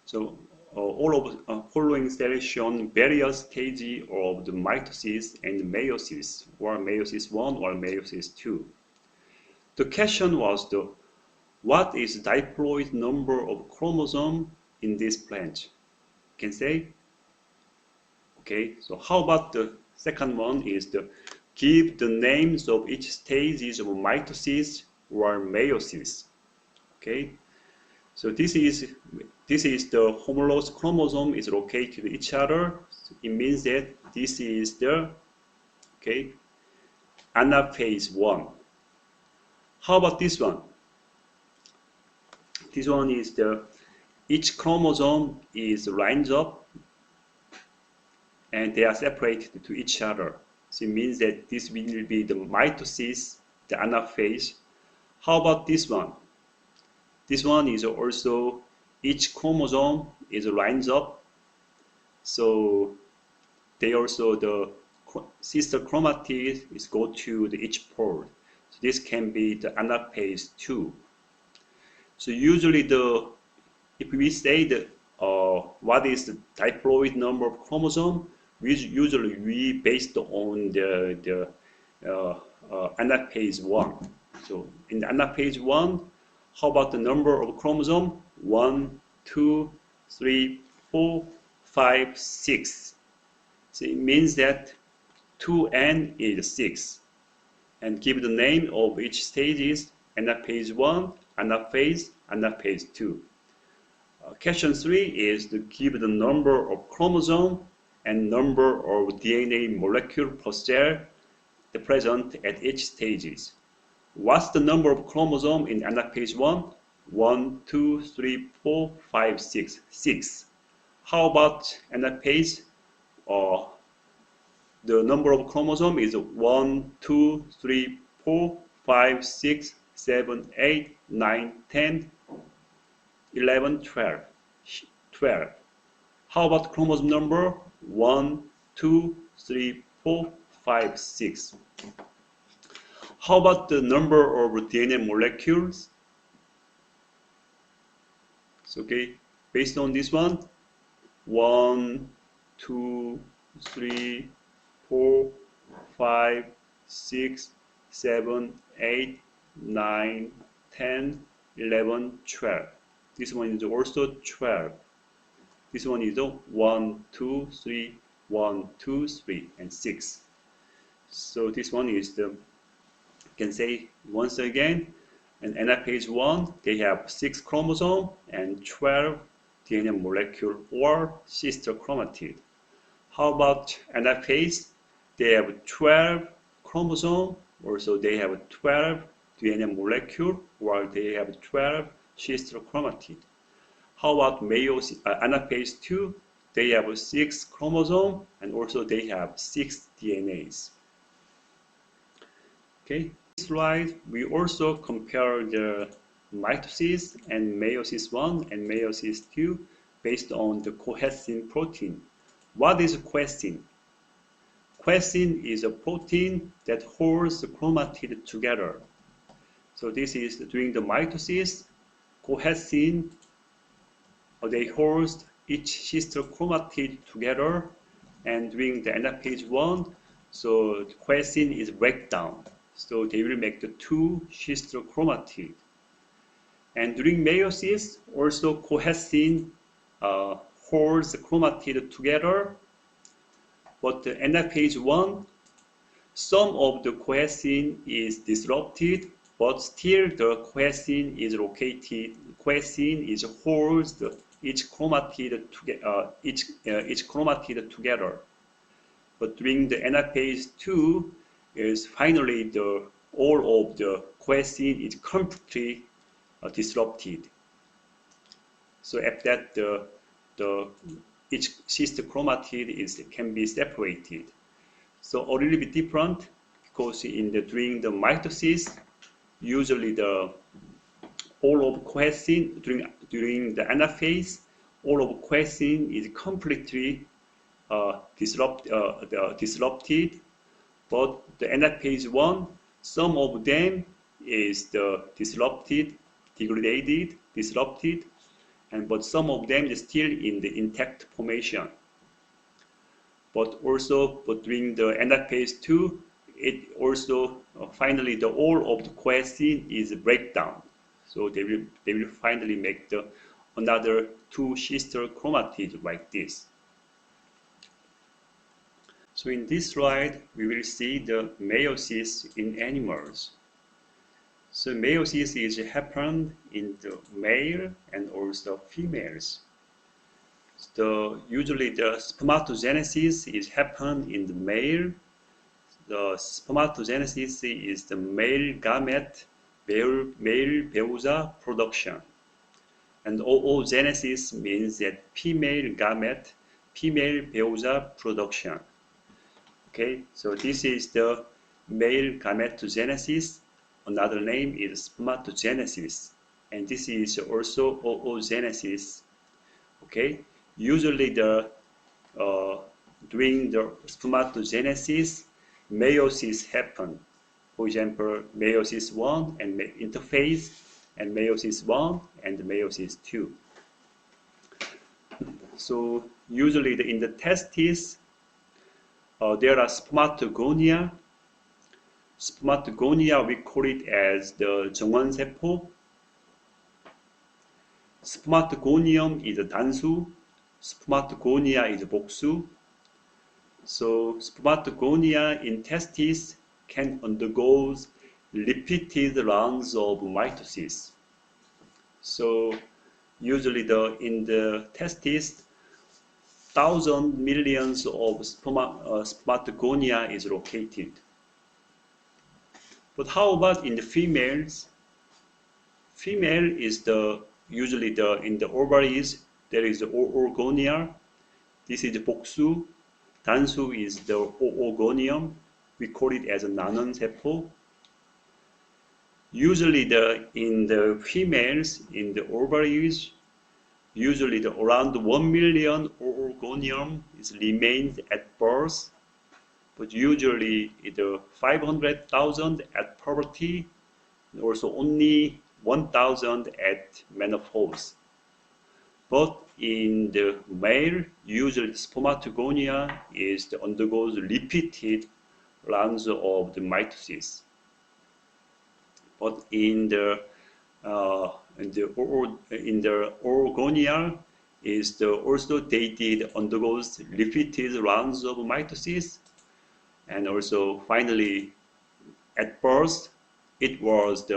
So all of following cells shown various stages of the mitosis and meiosis, or meiosis 1 or meiosis 2. The question was what is the diploid number of chromosome in this plant? Can say? Okay, so how about the second one is give the names of each stages of mitosis or meiosis. Okay, so this is the homologous chromosome is located each other. So it means that this is the anaphase 1. How about this one? This one is each chromosome is lined up and they are separated to each other. So it means that this will be the mitosis, the anaphase. How about this one? This one is also each chromosome is lined up. So they also the sister chromatid is go to each pole. So this can be the anaphase 2. So usually if we say what is the diploid number of chromosome, we based on the anaphase 1. So in the anaphase 1, how about the number of chromosome? 1, 2, 3, 4, 5, 6. So it means that 2n is 6. And give the name of each stages: anaphase 1, anaphase 2. Question 3 is to give the number of chromosome and number of DNA molecule per cell present at each stages. What's the number of chromosome in anaphase 1? 1, 2, 3, 4, 5, 6. 6. How about anaphase? The number of chromosome is 1, 2, 3, 4, 5, 6, 7, 8, 9, 10, 11, 12. 12. How about chromosome number? 1, 2, 3, 4, 5, 6. How about the number of DNA molecules? So, okay, based on this one, 1, 2, 3, 4, 5, 6, 7, 8, 9, 10, 11, 12. This one is also 12. This one is 1, 2, 3, 1, 2, 3, and 6. So this one is you can say once again, in anaphase 1, they have 6 chromosomes and 12 DNA molecule or sister chromatid. How about anaphase? They have 12 chromosomes, also they have 12 DNA molecule, or they have 12 sister chromatid. How about anaphase 2? They have 6 chromosomes and also they have 6 DNAs. Okay, this slide we also compare the mitosis and meiosis 1 and meiosis 2 based on the cohesin protein. What is cohesin? Cohesin is a protein that holds the chromatid together. So this is during the mitosis, cohesin, they hold each sister chromatid together, and during the anaphase 1, so the cohesin is break down. So they will make the two sister chromatid. And during meiosis, also cohesin holds the chromatid together. But the anaphase 1, some of the cohesin is disrupted, but still the cohesin is located. Cohesin is holds each chromatid together. But during the anaphase 2, is finally all of the cohesin is completely disrupted. So after that, each sister chromatid can be separated. So a little bit different because during the mitosis, usually all of cohesin during the anaphase, all of cohesin is completely disrupted, but the anaphase 1, some of them is disrupted, disrupted, but some of them is still in the intact formation. But during the anaphase 2, it also finally all of the cohesin is breakdown. So they will finally make another two sister chromatids like this. So in this slide, we will see the meiosis in animals. So meiosis is happened in the male and also females. Usually the spermatogenesis is happened in the male. The spermatogenesis is the male gamete, male 배우자 production. And oogenesis means that female gamete, female 배우자 production. Okay, so this is the male gametogenesis. Another name is spermatogenesis. And this is also oogenesis. Okay, usually during the spermatogenesis, meiosis happen. For example, meiosis 1 and interphase, and meiosis 1 and meiosis 2. So usually in the testes, there are spermatogonia. Spermatogonia, we call it as the 정원세포. Spermatogonium is a 단수. Spermatogonia is a 복수. So spermatogonia in testes can undergo repeated rounds of mitosis. So usually in the testes, thousands, millions of spermatogonia is located. But how about in the females? Female is usually in the ovaries, there is the oogonia. This is the 복수. 단수 is the oogonium. We call it as a 나는세포. Usually in the females, in the ovaries, usually around 1 million oogonium remains at birth, but usually 500,000 at puberty, and also only 1,000 at menopause. But in the male, usually spermatogonia undergoes repeated rounds of the mitosis. But in the oogonia also they undergoes repeated rounds of mitosis, and also finally at birth it was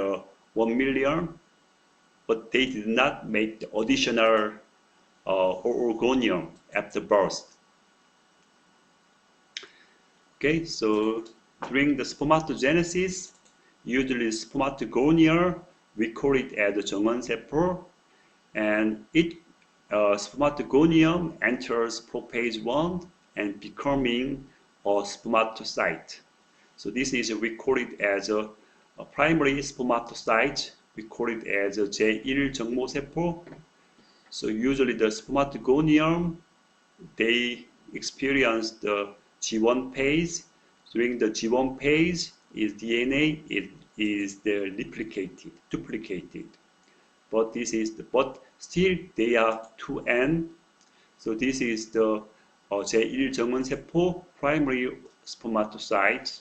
1 million, but they did not make the additional oogonium after birth. Okay, so during the spermatogenesis, usually spermatogonia, we call it as the 정원세포, and spermatogonium enters prophase 1 and becoming a spermatocyte. So this is, we call it as a primary spermatocyte. We call it as a 제1정모세포. So usually the spermatogonium, they experience the G1 phase. During the G1 phase, DNA is duplicated. But still they are 2N. So this is the 제1정원세포 primary spermatocytes.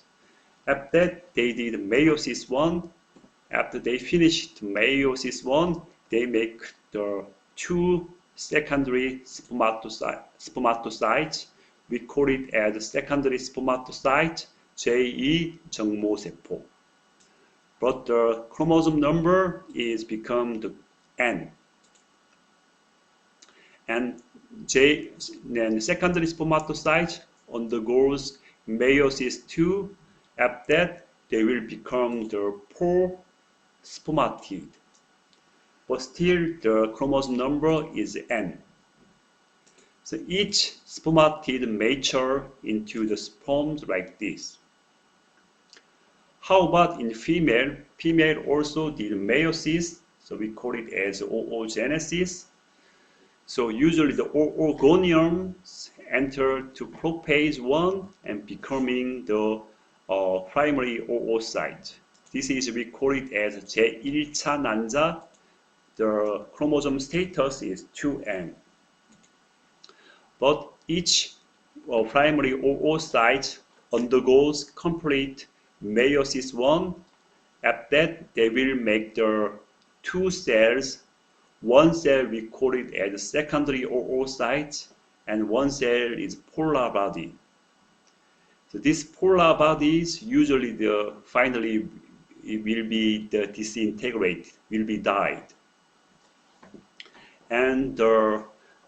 After that, they did meiosis 1. After they finished meiosis 1, they make the two secondary spermatocytes. We call it as secondary spermatocyte 제2 정모세포. But the chromosome number is become the N. And then secondary spermatocyte undergoes meiosis 2. After that, they will become the 4 spermatid. But still, the chromosome number is N. So each spermatid mature into the sperms like this. How about in female? Female also did meiosis, so we call it as oogenesis. So usually the oogoniums enter to prophase 1 and becoming the primary oocyte. This is, we call it as 제1차 난자. The chromosome status is 2N. But each primary oocyte undergoes complete meiosis 1. After that, they will make the two cells. One cell we call it as secondary oocyte, and one cell is polar body. So these polar bodies usually finally it will be disintegrated, will be died. And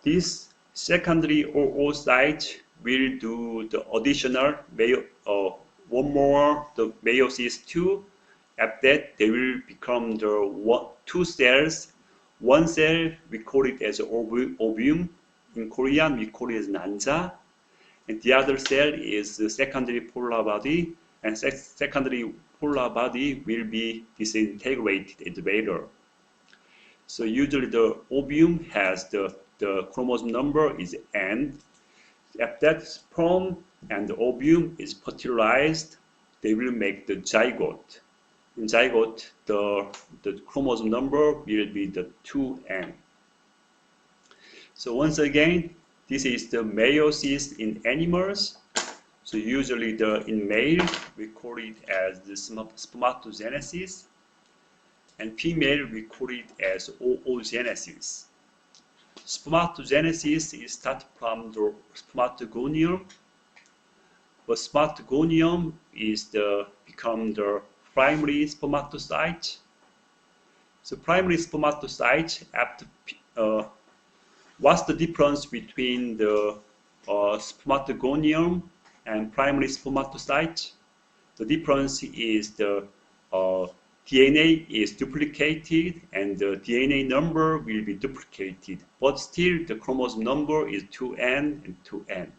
this secondary oocyte will do the additional one more the meiosis 2. After that, they will become the two cells. One cell we call it as ovum. In Korean, we call it as 난자. And the other cell is the secondary polar body. And secondary polar body will be disintegrated later. So usually the ovum has the chromosome number is N. After that, sperm and the ovum is fertilized, they will make the zygote. In zygote, the chromosome number will be the 2N. So once again, this is the meiosis in animals. So usually in male, we call it as the spermatogenesis. And female, we call it as oogenesis. Spermatogenesis is start from the spermatogonium. But spermatogonium is become the primary spermatocyte. So primary spermatocyte, after what's the difference between the spermatogonium and primary spermatocyte? The difference is the DNA is duplicated and the DNA number will be duplicated, but still the chromosome number is 2N and 2N.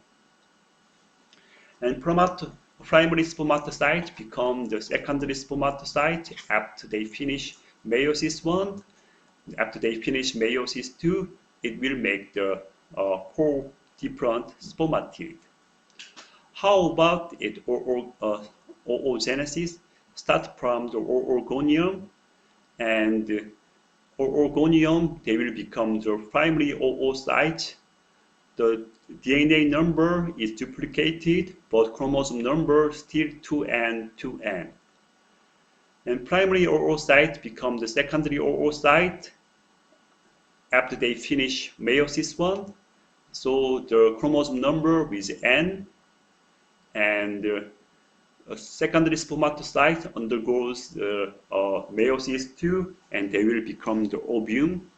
And primary spermatocyte become the secondary spermatocyte after they finish meiosis 1. After they finish meiosis 2, it will make the 4 different spermatid. How about it oogenesis? Start from the oogonium, and oogonium, they will become the primary oocyte. The DNA number is duplicated, but chromosome number still 2N, 2N. And primary oocyte become the secondary oocyte after they finish meiosis 1. So the chromosome number is N, and a secondary spermatocyte undergoes meiosis 2, and they will become the ovum.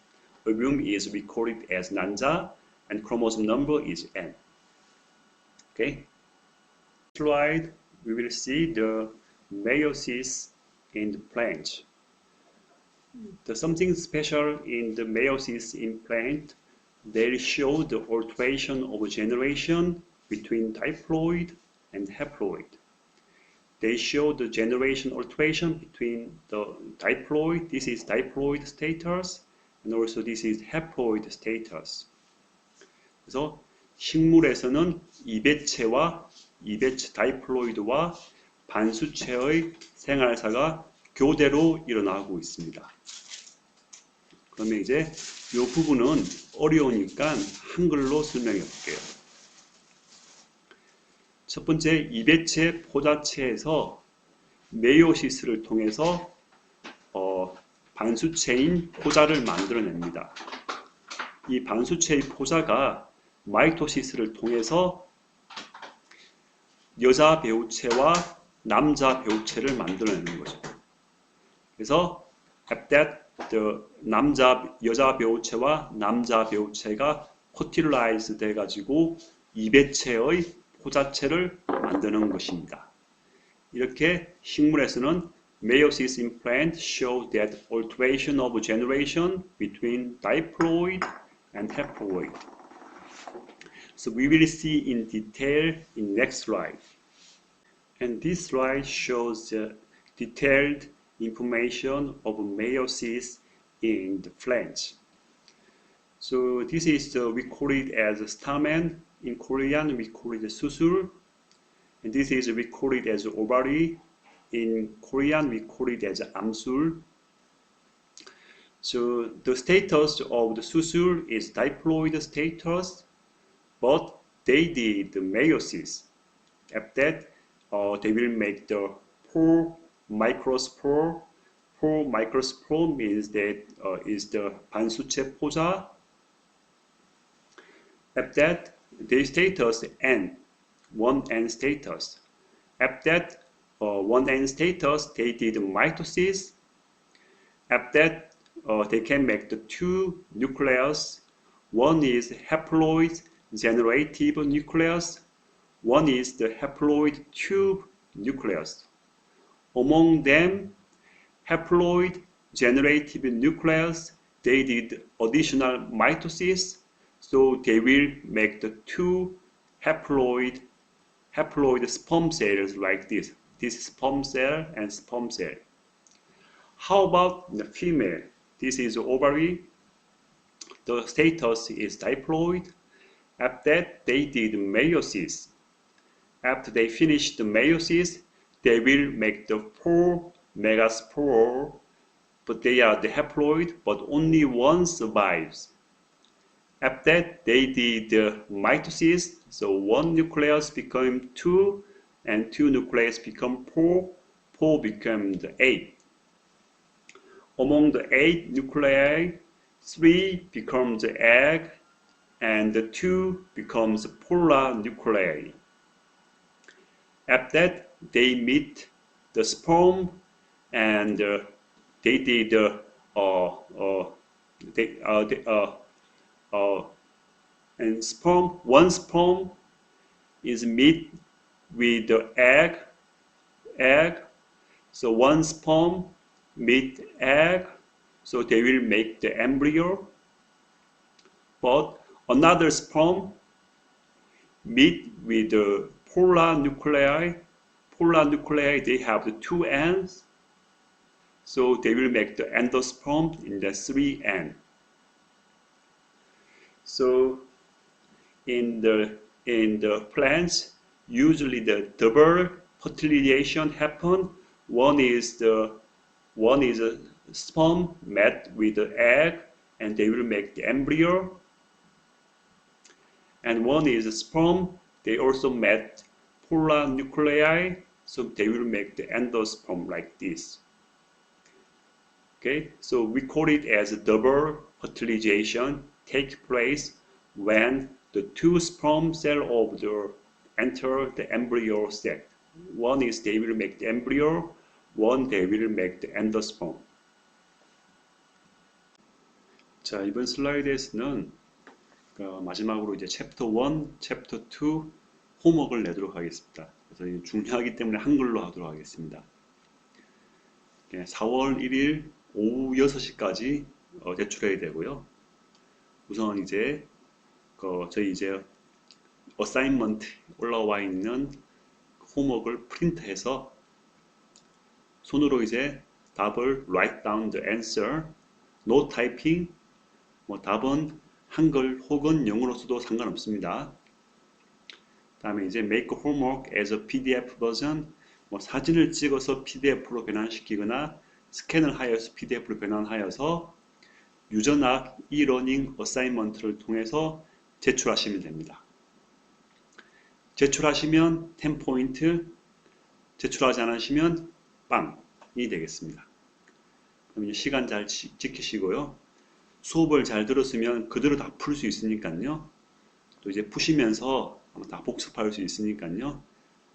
Ovum is, we call it as 난자, and chromosome number is N. Okay. Slide, we will see the meiosis in the plant. There's something special in the meiosis in plant. They show the alteration of generation between diploid and haploid. They show the generation alteration between the diploid, this is diploid status, and also this is haploid status. 그래서 식물에서는 이배체와 이배체 다이플로이드와 반수체의 생활사가 교대로 일어나고 있습니다. 그러면 이제 이 부분은 어려우니까 한글로 설명해 볼게요. 첫 번째, 이배체 포자체에서 메이오시스를 통해서 반수체인 포자를 만들어냅니다. 이 반수체의 포자가 마이토시스를 통해서 여자 배우체와 남자 배우체를 만들어내는 거죠. 그래서 at that the 여자 배우체와 남자 배우체가 포틸라이즈 돼가지고 이배체의 포자체를 만드는 것입니다. 이렇게 식물에서는 meiosis implant show that alteration of generation between diploid and haploid. So we will see in detail in next slide. And this slide shows detailed information of meiosis in the flange. So this is we call it as stamen. In Korean we call it susul. And this is we call it as ovary. In Korean we call it as amsul. So the status of the susul is diploid status, but they did the meiosis. After that, they will make the 4 microspore. 4 microspore means that is the 반수체 포자. After that, their status N, 1N status. After that, 1N status, they did mitosis. After that, they can make the 2 nucleus. One is haploid generative nucleus. One is the haploid tube nucleus. Among them, haploid generative nucleus, they did additional mitosis, so they will make the 2 haploid sperm cells like this. This is sperm cell and sperm cell. How about the female? This is ovary. The status is diploid. After that, they did meiosis. After they finish the meiosis, they will make the 4 megaspore, but they are the haploid, but only one survives. After that, they did the mitosis, so 1 nucleus become 2, and 2 nucleus become 4, 4 become the 8. Among the 8 nuclei, 3 becomes the egg, and the 2 becomes polar nuclei. After that, they meet the sperm, and they did and sperm. One sperm is meet with the egg. So one sperm meet egg, so they will make the embryo. But another sperm meet with the polar nuclei. Polar nuclei, they have the 2 ends, so they will make the endosperm in the 3 ends. So in the plants, usually the double fertilization happen. One is a sperm met with the egg, and they will make the embryo. And one is a sperm, they also met polar nuclei, so they will make the endosperm like this. Okay, so we call it as a double fertilization takes place when the 2 sperm cells enter the embryo sac. One is they will make the embryo, one they will make the endosperm. 자, 이번 슬라이드에서는 마지막으로 이제 챕터 1, 챕터 2 홈워크를 내도록 하겠습니다. 그래서 중요하기 때문에 한글로 하도록 하겠습니다. 4월 1일 오후 6시까지 제출해야 되고요. 우선 이제 저희 이제 어사인먼트 올라와 있는 홈워크를 프린트해서 손으로 이제 답을 write down the answer, no typing, 답은 한글 혹은 영어로 써도 상관없습니다. 다음에 이제 make homework as a PDF 버전, 사진을 찍어서 PDF로 변환시키거나 스캔을 하여서 PDF로 변환하여서 유전학 e-learning 어사인먼트를 통해서 제출하시면 됩니다. 제출하시면 10포인트, 제출하지 않으시면 빵이 되겠습니다. 그럼 이제 시간 잘 지키시고요. 수업을 잘 들었으면 그대로 다 풀 수 있으니까요. 또 이제 푸시면서 다 복습할 수 있으니까요.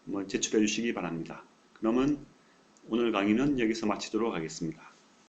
한번 제출해 주시기 바랍니다. 그러면 오늘 강의는 여기서 마치도록 하겠습니다.